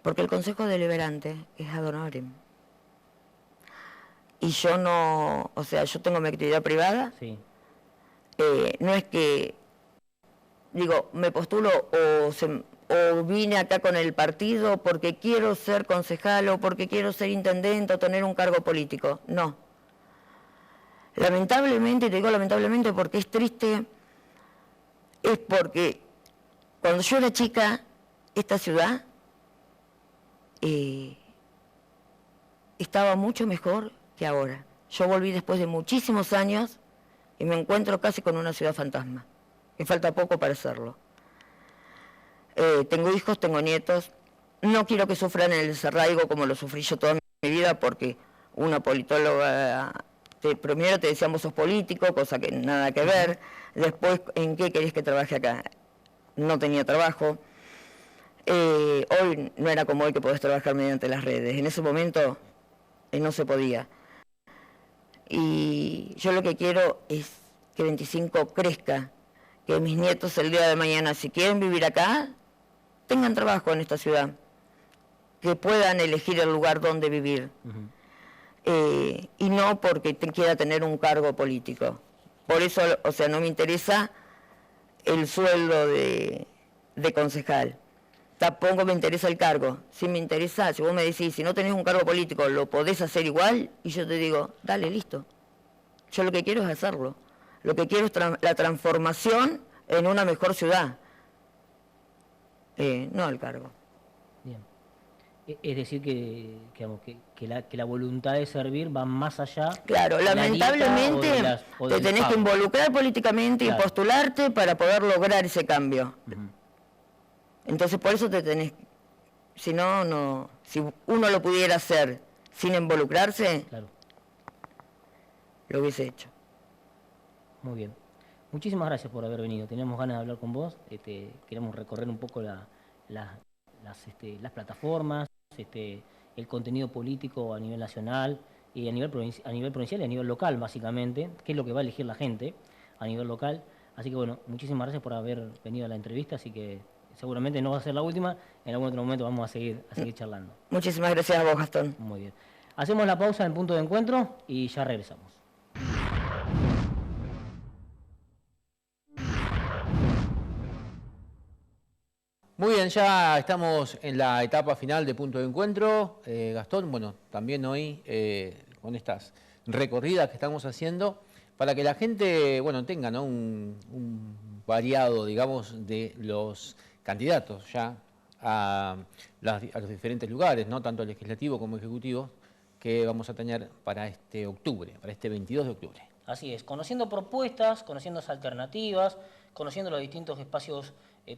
Porque el Consejo Deliberante es ad honorem. Y yo no, o sea, yo tengo mi actividad privada, Sí. no es que, digo, me postulo o vine acá con el partido porque quiero ser concejal o porque quiero ser intendente o tener un cargo político. No. Lamentablemente, y te digo lamentablemente porque es triste, es porque cuando yo era chica, esta ciudad estaba mucho mejor que ahora. Yo volví después de muchísimos años y me encuentro casi con una ciudad fantasma, que falta poco para hacerlo. Tengo hijos, tengo nietos. No quiero que sufran el desarraigo como lo sufrí yo toda mi vida, porque una politóloga, primero te decían vos sos político, cosa que nada que ver. Después, ¿en qué querés que trabaje acá? No tenía trabajo. Hoy no era como hoy que podés trabajar mediante las redes. En ese momento no se podía. Y yo lo que quiero es que 25 crezca, que mis nietos el día de mañana, si quieren vivir acá, tengan trabajo en esta ciudad, que puedan elegir el lugar donde vivir, y no porque quiera tener un cargo político. Por eso, o sea, no me interesa el sueldo de concejal, tampoco me interesa el cargo. Si me interesa, si vos me decís, si no tenés un cargo político, ¿lo podés hacer igual? Y yo te digo, dale, listo. Yo lo que quiero es hacerlo. Lo que quiero es la transformación en una mejor ciudad, no el cargo. Bien. Es decir, digamos, que la voluntad de servir va más allá. Claro, lamentablemente te tenés que involucrar políticamente, claro, y postularte para poder lograr ese cambio. Entonces, por eso te tenés, si no, si uno lo pudiera hacer sin involucrarse, claro, lo hubiese hecho. Muy bien. Muchísimas gracias por haber venido. Teníamos ganas de hablar con vos. Queremos recorrer un poco las plataformas, el contenido político a nivel nacional y a nivel provincial y a nivel local, básicamente, qué es lo que va a elegir la gente a nivel local. Así que bueno, muchísimas gracias por haber venido a la entrevista, así que seguramente no va a ser la última, en algún otro momento vamos a seguir charlando. Muchísimas gracias a vos, Gastón. Muy bien. Hacemos la pausa en Punto de Encuentro y ya regresamos. Muy bien, ya estamos en la etapa final de Punto de Encuentro. Gastón, bueno, también hoy con estas recorridas que estamos haciendo, para que la gente, bueno, tenga, ¿no?, un variado, digamos, de los candidatos ya a los diferentes lugares, ¿no?, tanto legislativo como ejecutivo, que vamos a tener para este octubre, para este 22 de octubre. Así es, conociendo propuestas, conociendo alternativas, conociendo los distintos espacios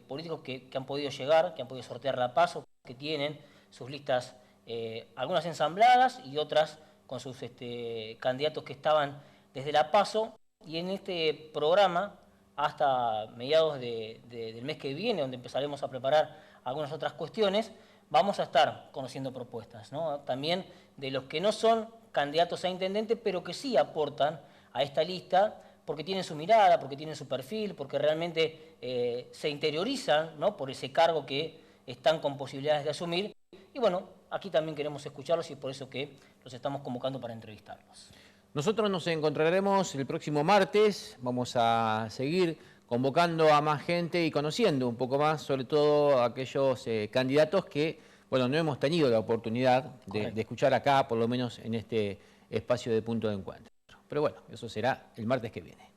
políticos que han podido llegar, que han podido sortear la PASO, que tienen sus listas, algunas ensambladas y otras con sus candidatos que estaban desde la PASO. Y en este programa, hasta mediados del mes que viene, donde empezaremos a preparar algunas otras cuestiones, vamos a estar conociendo propuestas, ¿no?, también de los que no son candidatos a intendente, pero que sí aportan a esta lista, porque tienen su mirada, porque tienen su perfil, porque realmente se interiorizan, ¿no?, por ese cargo que están con posibilidades de asumir. Y bueno, aquí también queremos escucharlos y es por eso que los estamos convocando para entrevistarlos. Nosotros nos encontraremos el próximo martes, vamos a seguir convocando a más gente y conociendo un poco más, sobre todo a aquellos candidatos que, bueno, no hemos tenido la oportunidad de escuchar acá, por lo menos en este espacio de Punto de Encuentro. Pero bueno, eso será el martes que viene.